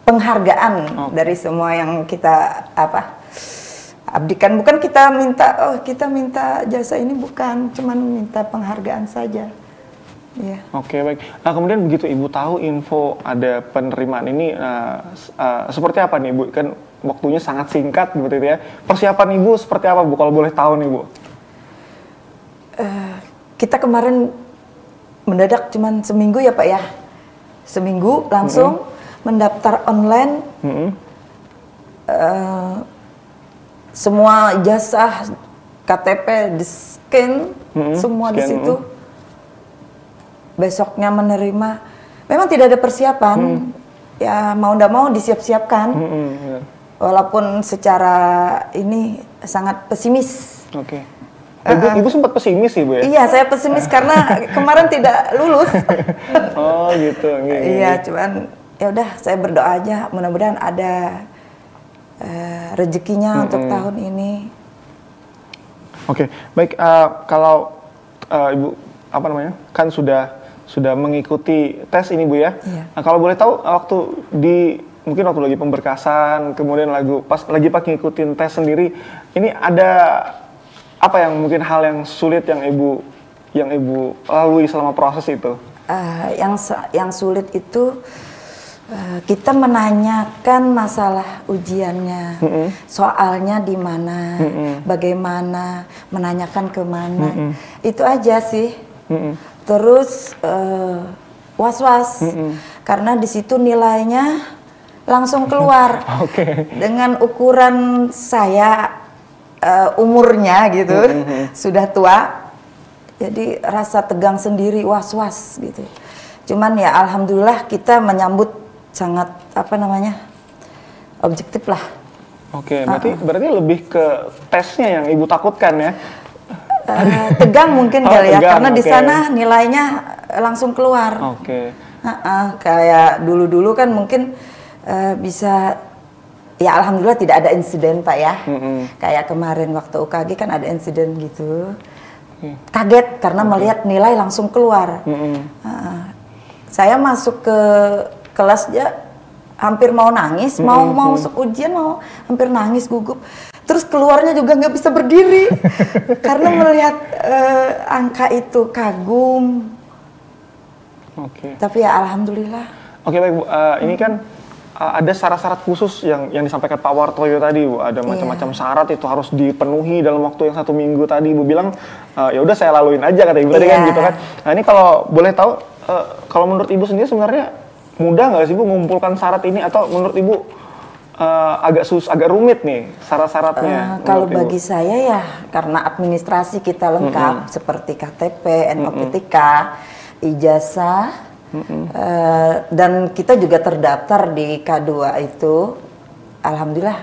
Speaker 4: penghargaan dari semua yang kita abdikan. Bukan kita minta jasa ini, bukan, cuman minta penghargaan saja. Yeah.
Speaker 1: Oke, baik. Nah kemudian begitu Ibu tahu info ada penerimaan ini, seperti apa nih Bu? Kan waktunya sangat singkat begitu ya. Persiapan Ibu seperti apa Bu kalau boleh tahu nih Bu?
Speaker 4: Kita kemarin mendadak cuman seminggu ya Pak ya, seminggu langsung mendaftar online, semua ijazah, KTP di scan, semua di situ. Besoknya menerima, memang tidak ada persiapan, ya mau ndak mau disiap-siapkan, walaupun secara ini sangat pesimis.
Speaker 1: Oke. Ibu sempat pesimis sih Bu ya?
Speaker 4: Iya, saya pesimis karena kemarin tidak lulus.
Speaker 1: Oh gitu.
Speaker 4: Iya, cuman ya udah saya berdoa aja mudah-mudahan ada rezekinya untuk tahun ini.
Speaker 1: Oke, baik. Kalau Ibu kan sudah mengikuti tes ini Bu ya.
Speaker 4: Iya.
Speaker 1: Nah, kalau boleh tahu mungkin waktu lagi pemberkasan, kemudian pas ngikutin tes sendiri, ini ada apa yang mungkin hal yang sulit yang Ibu lalui selama proses itu?
Speaker 4: Yang sulit itu Kita menanyakan masalah ujiannya, soalnya di mana, bagaimana, menanyakan kemana, itu aja sih. Terus was-was, karena di situ nilainya langsung keluar dengan ukuran saya umurnya gitu, sudah tua, jadi rasa tegang sendiri, was-was gitu. Cuman ya alhamdulillah kita menyambut sangat objektif lah.
Speaker 1: Oke, berarti lebih ke tesnya yang ibu takutkan ya?
Speaker 4: Tegang mungkin kali ya,
Speaker 1: tegang,
Speaker 4: karena di sana nilainya langsung keluar. Kayak dulu kan mungkin bisa, ya alhamdulillah tidak ada insiden Pak ya. Kayak kemarin waktu UKG kan ada insiden gitu. Kaget karena melihat nilai langsung keluar. Saya masuk ke kelasnya hampir mau nangis, mau masuk ujian mau hampir nangis, gugup. Terus keluarnya juga nggak bisa berdiri karena melihat angka itu, kagum. Tapi ya alhamdulillah. Oke
Speaker 1: baik Bu, ini kan ada syarat-syarat khusus yang disampaikan Pak Wartoyo tadi Bu, ada macam-macam syarat itu harus dipenuhi dalam waktu yang 1 minggu tadi. Ibu bilang ya udah saya laluin aja kata Ibu tadi kan gitu kan. Nah ini kalau boleh tahu, kalau menurut Ibu sendiri sebenarnya mudah nggak sih Bu mengumpulkan syarat ini, atau menurut Ibu agak rumit nih syarat-syaratnya?
Speaker 4: Kalau bagi saya ya karena administrasi kita lengkap seperti KTP, NPTK, ijazah, dan kita juga terdaftar di K2 itu, alhamdulillah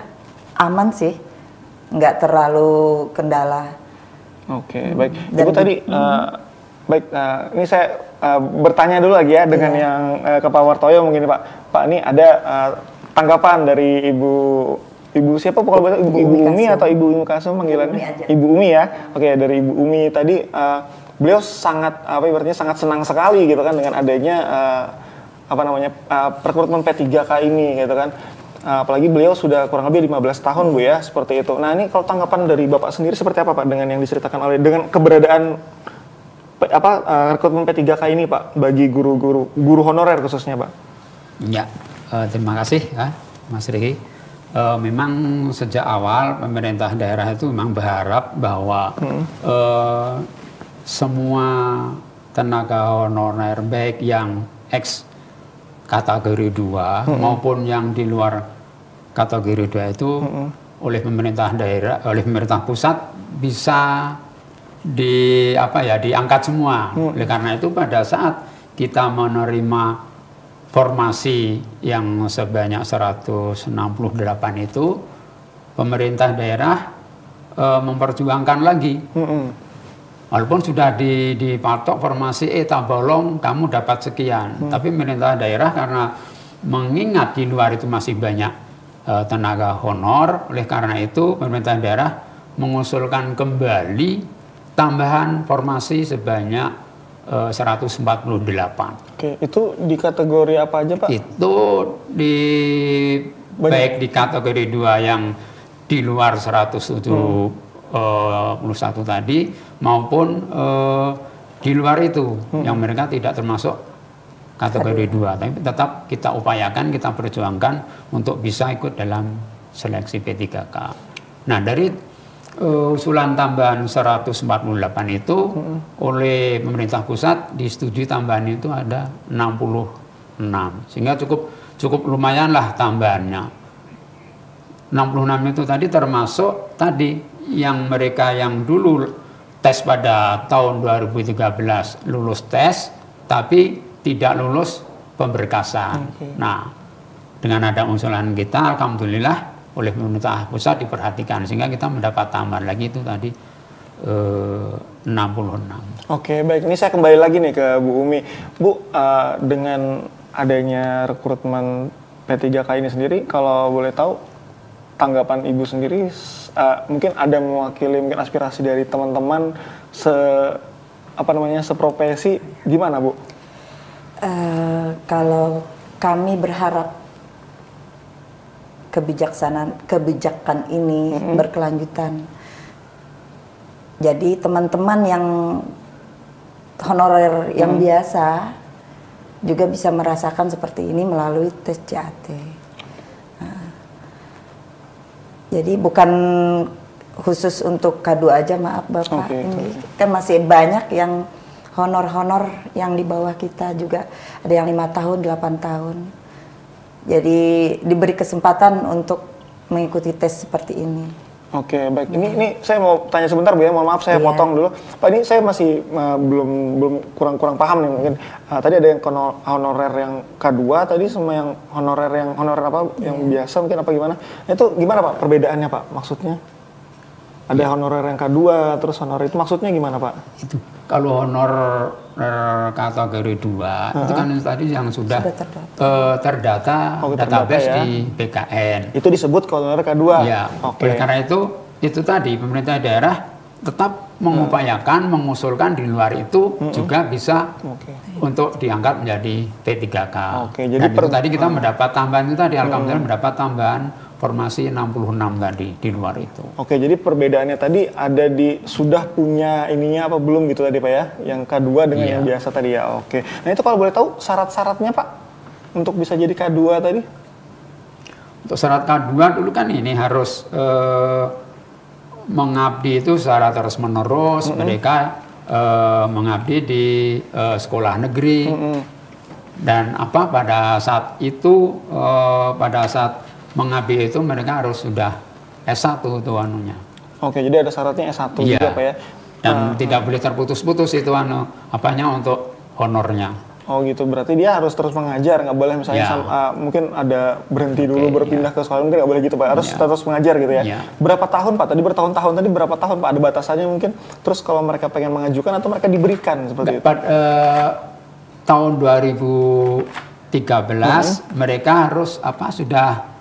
Speaker 4: aman sih, nggak terlalu kendala.
Speaker 1: Oke, baik. Ibu tadi baik, ini saya bertanya dulu lagi ya dengan yang ke Pak Wartoyo mungkin Pak. Pak, ini ada tanggapan dari Ibu siapa pokoknya, Ibu Umi atau Ibu Umi Kasum panggilannya? Ibu Umi ya. Oke, dari Ibu Umi tadi beliau sangat ibaratnya sangat senang sekali gitu kan dengan adanya rekrutmen P3K ini gitu kan. Apalagi beliau sudah kurang lebih 15 tahun Bu ya, seperti itu. Nah, ini kalau tanggapan dari Bapak sendiri seperti apa Pak dengan yang diceritakan dengan keberadaan rekrutmen P3K ini Pak bagi guru honorer khususnya Pak?
Speaker 2: Ya, terima kasih ya Mas Riki. Memang sejak awal pemerintah daerah itu memang berharap bahwa semua tenaga honorer baik yang ex kategori 2 maupun yang di luar kategori 2 itu oleh pemerintah daerah, oleh pemerintah pusat bisa diangkat semua. Oleh karena itu pada saat kita menerima formasi yang sebanyak 168 itu, pemerintah daerah memperjuangkan lagi. Walaupun sudah dipatok formasi tabolong kamu dapat sekian, tapi pemerintah daerah karena mengingat di luar itu masih banyak tenaga honor, oleh karena itu pemerintah daerah mengusulkan kembali tambahan formasi sebanyak 148.
Speaker 1: Oke, itu di kategori apa aja Pak?
Speaker 2: Itu baik di kategori 2 yang di luar 171 tadi maupun di luar itu yang mereka tidak termasuk kategori 2, tapi tetap kita upayakan, kita perjuangkan untuk bisa ikut dalam seleksi P3K. Nah, dari usulan tambahan 148 itu oleh pemerintah pusat disetujui tambahan itu ada 66, sehingga cukup lumayan lah tambahannya. 66 itu tadi termasuk tadi yang mereka yang dulu tes pada tahun 2013 lulus tes tapi tidak lulus pemberkasan. Nah, dengan ada usulan kita, alhamdulillah oleh pemerintah pusat diperhatikan sehingga kita mendapat tambahan lagi itu tadi 66.
Speaker 1: Oke, baik. Ini saya kembali lagi nih ke Bu Umi. Bu, dengan adanya rekrutmen P3K ini sendiri, kalau boleh tahu tanggapan Ibu sendiri, mungkin ada mewakili mungkin aspirasi dari teman-teman seprofesi, gimana Bu?
Speaker 4: Kalau kami berharap kebijakan ini berkelanjutan. Jadi teman-teman yang honorer yang biasa juga bisa merasakan seperti ini melalui tes CAT. Nah, jadi bukan khusus untuk K2 aja, maaf Bapak. Ini kan masih banyak yang honor-honor yang di bawah kita juga. Ada yang 5 tahun, 8 tahun. Jadi diberi kesempatan untuk mengikuti tes seperti ini.
Speaker 1: Oke, baik. Ini saya mau tanya sebentar Bu ya, mohon maaf saya potong dulu. Pak, ini saya masih belum kurang paham nih mungkin. Tadi ada yang honorer yang K2 tadi sama yang honorer apa yang biasa mungkin apa gimana? Itu gimana Pak perbedaannya Pak maksudnya? Ada honorer yang K2 terus honorer itu maksudnya gimana Pak?
Speaker 2: Itu kalau honor kategori 2 itu kan tadi yang sudah terdata database
Speaker 1: ya?
Speaker 2: di BKN.
Speaker 1: Itu disebut honorer K2.
Speaker 2: Ya. Oleh karena itu tadi pemerintah daerah tetap mengupayakan mengusulkan di luar itu juga bisa untuk diangkat menjadi P3K.
Speaker 1: Jadi
Speaker 2: dan itu tadi kita mendapat tambahan itu tadi alhamdulillah mendapat tambahan formasi 66 tadi di luar itu.
Speaker 1: Oke, jadi perbedaannya tadi ada di sudah punya ininya apa belum gitu tadi Pak ya? Yang K2 dengan yang biasa tadi ya. Oke. Nah itu kalau boleh tahu syarat-syaratnya Pak untuk bisa jadi K2 tadi?
Speaker 2: Untuk syarat K2 dulu kan ini harus mengabdi itu secara terus-menerus. Mereka mengabdi di sekolah negeri. Dan apa pada saat itu pada saat mengabdi itu mereka harus sudah S1 itu anunya.
Speaker 1: Oke, jadi ada syaratnya S1 juga Pak ya.
Speaker 2: Dan tidak boleh terputus-putus itu apanya untuk honornya.
Speaker 1: Oh gitu, berarti dia harus terus mengajar, nggak boleh misalnya mungkin ada berhenti dulu berpindah ke sekolah, mungkin nggak boleh gitu Pak, harus terus mengajar gitu ya. Berapa tahun Pak? Tadi bertahun-tahun, tadi berapa tahun Pak? Ada batasannya mungkin? Terus kalau mereka pengen mengajukan atau mereka diberikan seperti itu?
Speaker 2: Tahun 2013 mereka harus sudah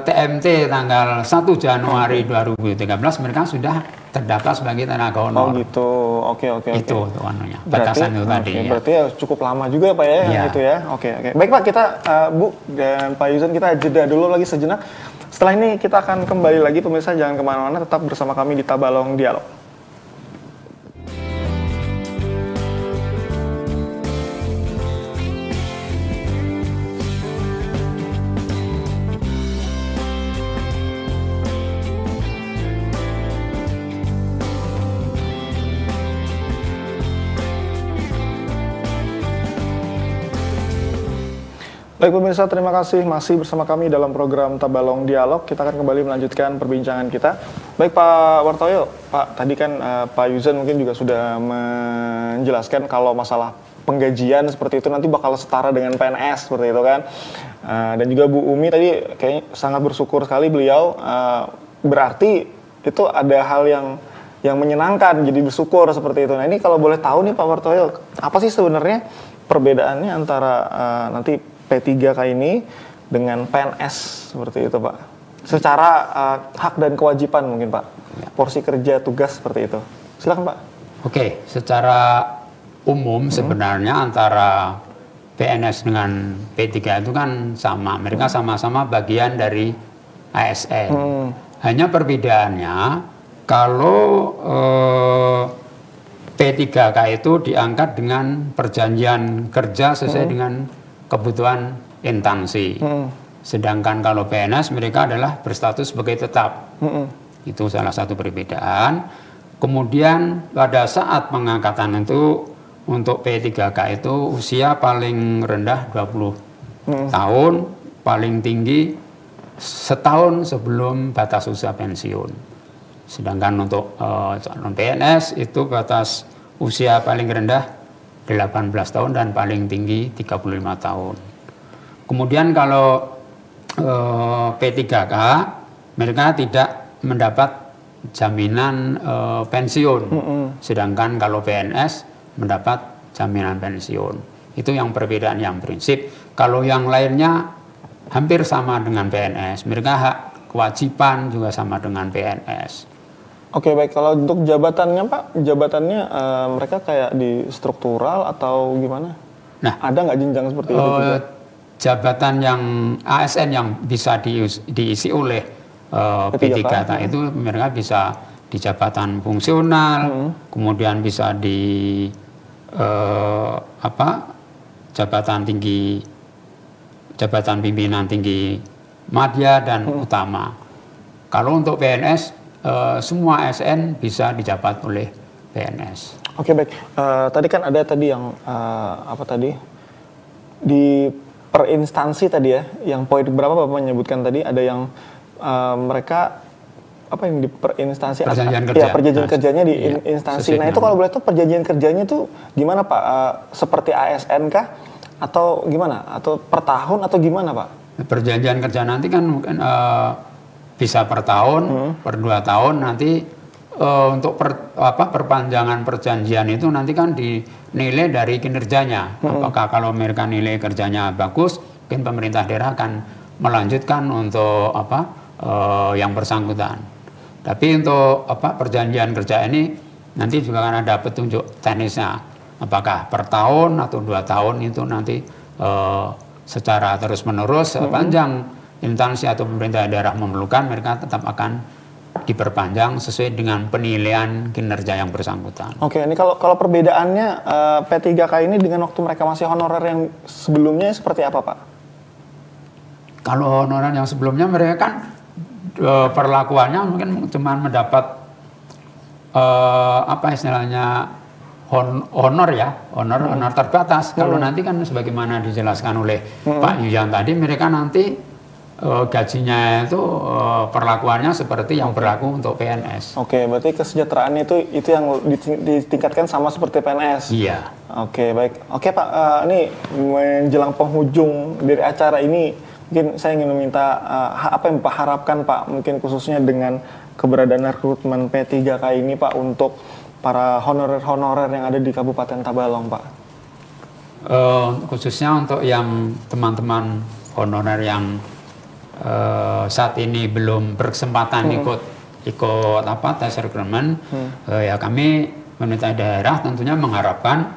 Speaker 2: TMT tanggal 1 Januari 2013 mereka sudah terdaftar sebagai tenaga honor.
Speaker 1: Oh gitu, oke.
Speaker 2: Itu anunya, batasan itu tadi.
Speaker 1: Berarti ya cukup lama juga Pak ya, yang itu ya. Oke. Baik Pak, kita Bu dan Pak Yuzan kita jeda dulu lagi sejenak. Setelah ini kita akan kembali lagi, pemirsa jangan kemana-mana, tetap bersama kami di Tabalong Dialog. Baik pemirsa, terima kasih masih bersama kami dalam program Tabalong Dialog. Kita akan kembali melanjutkan perbincangan kita. Baik Pak Wartoyo, Pak tadi kan Pak Yuzan mungkin juga sudah menjelaskan kalau masalah penggajian seperti itu nanti bakal setara dengan PNS seperti itu kan. Dan juga Bu Umi tadi kayaknya sangat bersyukur sekali beliau, berarti itu ada hal yang menyenangkan, jadi bersyukur seperti itu. Nah ini kalau boleh tahu nih Pak Wartoyo, apa sih sebenarnya perbedaannya antara nanti P3K ini dengan PNS seperti itu Pak? Secara hak dan kewajiban mungkin Pak, porsi kerja, tugas seperti itu. Silakan Pak.
Speaker 2: Oke, secara umum sebenarnya antara PNS dengan P3 itu kan sama. Mereka sama-sama bagian dari ASN. Hanya perbedaannya kalau P3K itu diangkat dengan perjanjian kerja sesuai dengan kebutuhan instansi. Sedangkan kalau PNS mereka adalah berstatus sebagai tetap. Itu salah satu perbedaan. Kemudian pada saat pengangkatan itu untuk P3K itu usia paling rendah 20 tahun, paling tinggi setahun sebelum batas usia pensiun. Sedangkan untuk calon PNS itu batas usia paling rendah 18 tahun dan paling tinggi 35 tahun. Kemudian kalau P3K mereka tidak mendapat jaminan pensiun. Sedangkan kalau PNS mendapat jaminan pensiun. Itu yang perbedaan yang prinsip. Kalau yang lainnya hampir sama dengan PNS. Mereka hak kewajiban juga sama dengan PNS.
Speaker 1: Oke baik, kalau untuk jabatannya Pak, jabatannya mereka kayak di struktural atau gimana? Nah, ada nggak jenjang seperti itu juga?
Speaker 2: Jabatan yang ASN yang bisa diisi oleh P3K itu mereka bisa di jabatan fungsional, kemudian bisa di jabatan pimpinan tinggi madya dan utama. Kalau untuk PNS, semua ASN bisa dijabat oleh PNS.
Speaker 1: Oke, baik. Tadi kan ada yang di per instansi tadi ya, yang poin berapa Bapak menyebutkan tadi, ada yang mereka di per instansi
Speaker 2: perjanjian kerja.
Speaker 1: Ya, perjanjian kerjanya di instansi. Nah, itu kalau boleh tuh perjanjian kerjanya itu gimana Pak? Seperti ASN kah atau gimana? Atau per tahun atau gimana Pak?
Speaker 2: Perjanjian kerja nanti kan mungkin bisa per tahun, per 2 tahun nanti untuk perpanjangan perjanjian itu nanti kan dinilai dari kinerjanya. Apakah kalau mereka nilai kerjanya bagus, mungkin pemerintah daerah akan melanjutkan untuk yang bersangkutan. Tapi untuk perjanjian kerja ini nanti juga akan ada petunjuk teknisnya. Apakah per tahun atau 2 tahun itu nanti secara terus-menerus sepanjang instansi atau pemerintah daerah memerlukan, mereka tetap akan diperpanjang sesuai dengan penilaian kinerja yang bersangkutan.
Speaker 1: Oke, ini kalau perbedaannya P3K ini dengan waktu mereka masih honorer yang sebelumnya seperti apa Pak?
Speaker 2: Kalau honorer yang sebelumnya mereka kan perlakuannya mungkin cuma mendapat honor terbatas. Kalau nanti kan sebagaimana dijelaskan oleh Pak Yujan tadi, mereka nanti gajinya itu perlakuannya seperti yang berlaku untuk PNS.
Speaker 1: Oke, berarti kesejahteraannya itu yang ditingkatkan sama seperti PNS.
Speaker 2: Iya.
Speaker 1: Oke, baik. Oke Pak, ini menjelang penghujung dari acara ini, mungkin saya ingin meminta apa yang Pak harapkan Pak, mungkin khususnya dengan keberadaan rekrutmen P3K ini Pak, untuk para honorer-honorer yang ada di Kabupaten Tabalong Pak.
Speaker 2: Khususnya untuk yang teman-teman honorer yang saat ini belum berkesempatan ikut tes rekrutmen, ya kami pemerintah daerah tentunya mengharapkan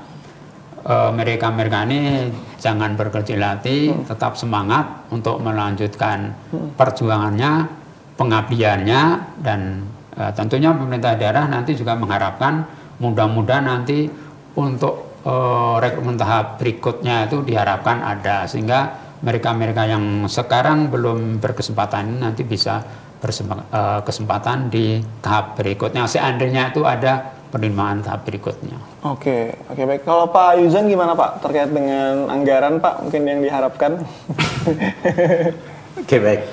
Speaker 2: mereka ini jangan berkecil hati, tetap semangat untuk melanjutkan perjuangannya, pengabdiannya, dan tentunya pemerintah daerah nanti juga mengharapkan mudah-mudahan nanti untuk rekrutmen tahap berikutnya itu diharapkan ada, sehingga mereka yang sekarang belum berkesempatan ini nanti bisa kesempatan di tahap berikutnya, seandainya itu ada penerimaan tahap berikutnya.
Speaker 1: Oke, baik. Kalau Pak Yuzan gimana Pak terkait dengan anggaran Pak, mungkin yang diharapkan?
Speaker 3: Oke, baik.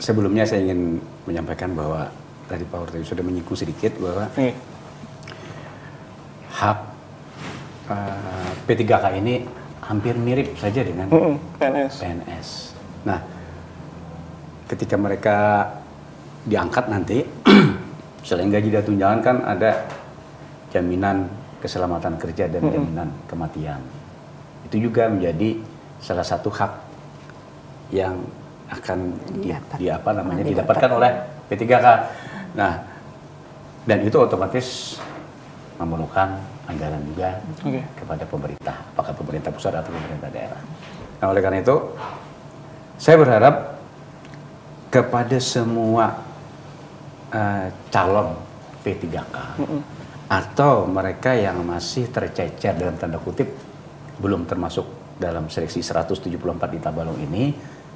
Speaker 3: Sebelumnya saya ingin menyampaikan bahwa tadi Pak Hortensio sudah menyinggung sedikit bahwa hak P3K ini hampir mirip saja dengan PNS. Nah, ketika mereka diangkat nanti, selain gaji dan tunjangan kan ada jaminan keselamatan kerja dan jaminan kematian. Itu juga menjadi salah satu hak yang akan didapatkan oleh P3K. Nah, dan itu otomatis memerlukan anggaran juga kepada pemerintah, apakah pemerintah pusat atau pemerintah daerah. Nah, oleh karena itu, saya berharap kepada semua calon P3K atau mereka yang masih tercecer dalam tanda kutip belum termasuk dalam seleksi 174 di Tabalong ini,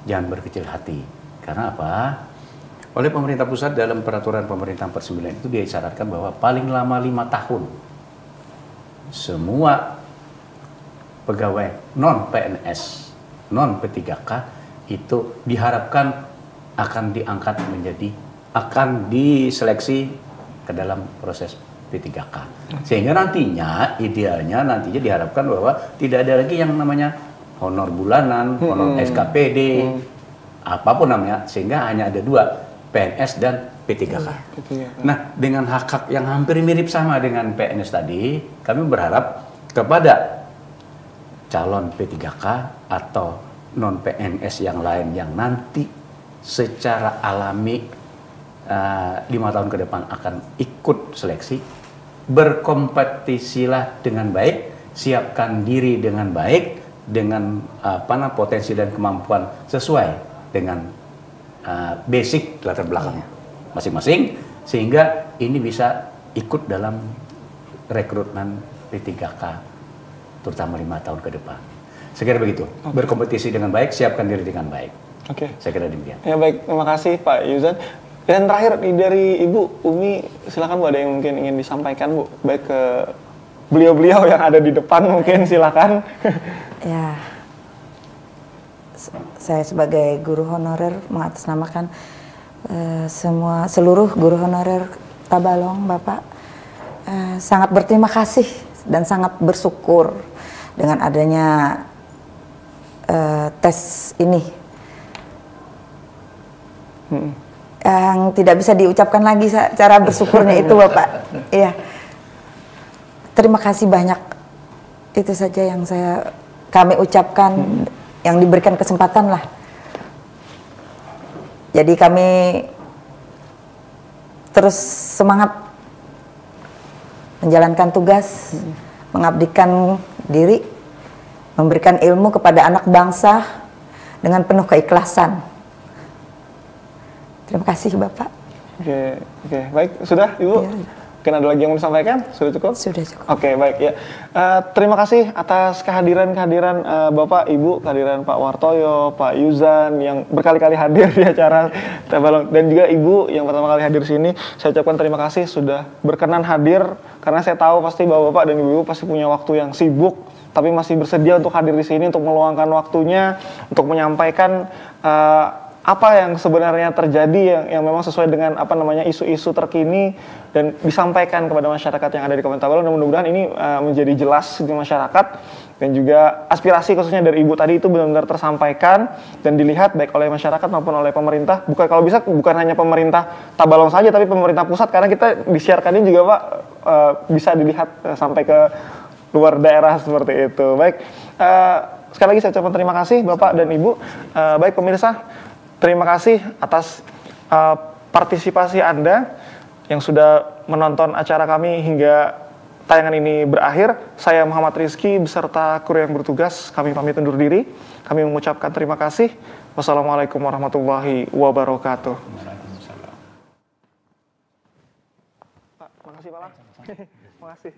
Speaker 3: jangan berkecil hati. Karena apa? Oleh pemerintah pusat dalam peraturan pemerintah nomor 9 itu disyaratkan bahwa paling lama 5 tahun semua pegawai non PNS, non P3K itu diharapkan akan diangkat akan diseleksi ke dalam proses P3K. Sehingga idealnya nantinya diharapkan bahwa tidak ada lagi yang namanya honor bulanan, honor SKPD, apapun namanya, sehingga hanya ada 2, PNS dan P3K. Nah, dengan hak-hak yang hampir mirip sama dengan PNS tadi, kami berharap kepada calon P3K atau non PNS yang lain yang nanti secara alami 5 tahun ke depan akan ikut seleksi, berkompetisilah dengan baik, siapkan diri dengan baik, dengan potensi dan kemampuan sesuai dengan basic latar belakangnya masing-masing, sehingga ini bisa ikut dalam rekrutmen P3K terutama 5 tahun ke depan. Saya kira begitu. Berkompetisi dengan baik, siapkan diri dengan baik.
Speaker 1: Oke.
Speaker 3: Saya kira demikian.
Speaker 1: Ya baik, terima kasih Pak Yuzan. Dan terakhir dari Ibu Umi, silakan Bu, ada yang mungkin ingin disampaikan Bu, baik ke beliau-beliau yang ada di depan mungkin, silakan.
Speaker 4: Ya, saya sebagai guru honorer mengatasnamakan seluruh guru honorer Tabalong, Bapak, sangat berterima kasih dan sangat bersyukur dengan adanya tes ini. Yang tidak bisa diucapkan lagi cara bersyukurnya itu, Bapak. Iya. Terima kasih banyak. Itu saja yang kami ucapkan, yang diberikan kesempatan lah. Jadi kami terus semangat menjalankan tugas, mengabdikan diri, memberikan ilmu kepada anak bangsa dengan penuh keikhlasan. Terima kasih Bapak.
Speaker 1: Oke, baik, sudah Ibu? Ya. Mungkin ada lagi yang mau disampaikan? Sudah cukup?
Speaker 4: Sudah cukup.
Speaker 1: Oke, baik ya. Terima kasih atas kehadiran Bapak, Ibu, kehadiran Pak Wartoyo, Pak Yuzan yang berkali-kali hadir di acara Tabalong, dan juga Ibu yang pertama kali hadir sini. Saya ucapkan terima kasih sudah berkenan hadir, karena saya tahu pasti Bapak dan Ibu pasti punya waktu yang sibuk, tapi masih bersedia untuk hadir di sini untuk meluangkan waktunya untuk menyampaikan apa yang sebenarnya terjadi yang memang sesuai dengan isu-isu terkini dan disampaikan kepada masyarakat yang ada di Kabupaten Tabalong. Dan mudah-mudahan ini menjadi jelas di masyarakat, dan juga aspirasi khususnya dari Ibu tadi itu benar-benar tersampaikan dan dilihat baik oleh masyarakat maupun oleh pemerintah. Kalau bisa bukan hanya pemerintah Tabalong saja, tapi pemerintah pusat, karena kita disiarkannya juga Pak bisa dilihat sampai ke luar daerah seperti itu. Baik, sekali lagi saya ucapkan terima kasih Bapak dan Ibu. Baik pemirsa, terima kasih atas partisipasi Anda yang sudah menonton acara kami hingga tayangan ini berakhir. Saya Muhammad Rizky beserta kru yang bertugas, kami pamit undur diri. Kami mengucapkan terima kasih. Wassalamualaikum warahmatullahi wabarakatuh. Pak, makasih Pak. Makasih.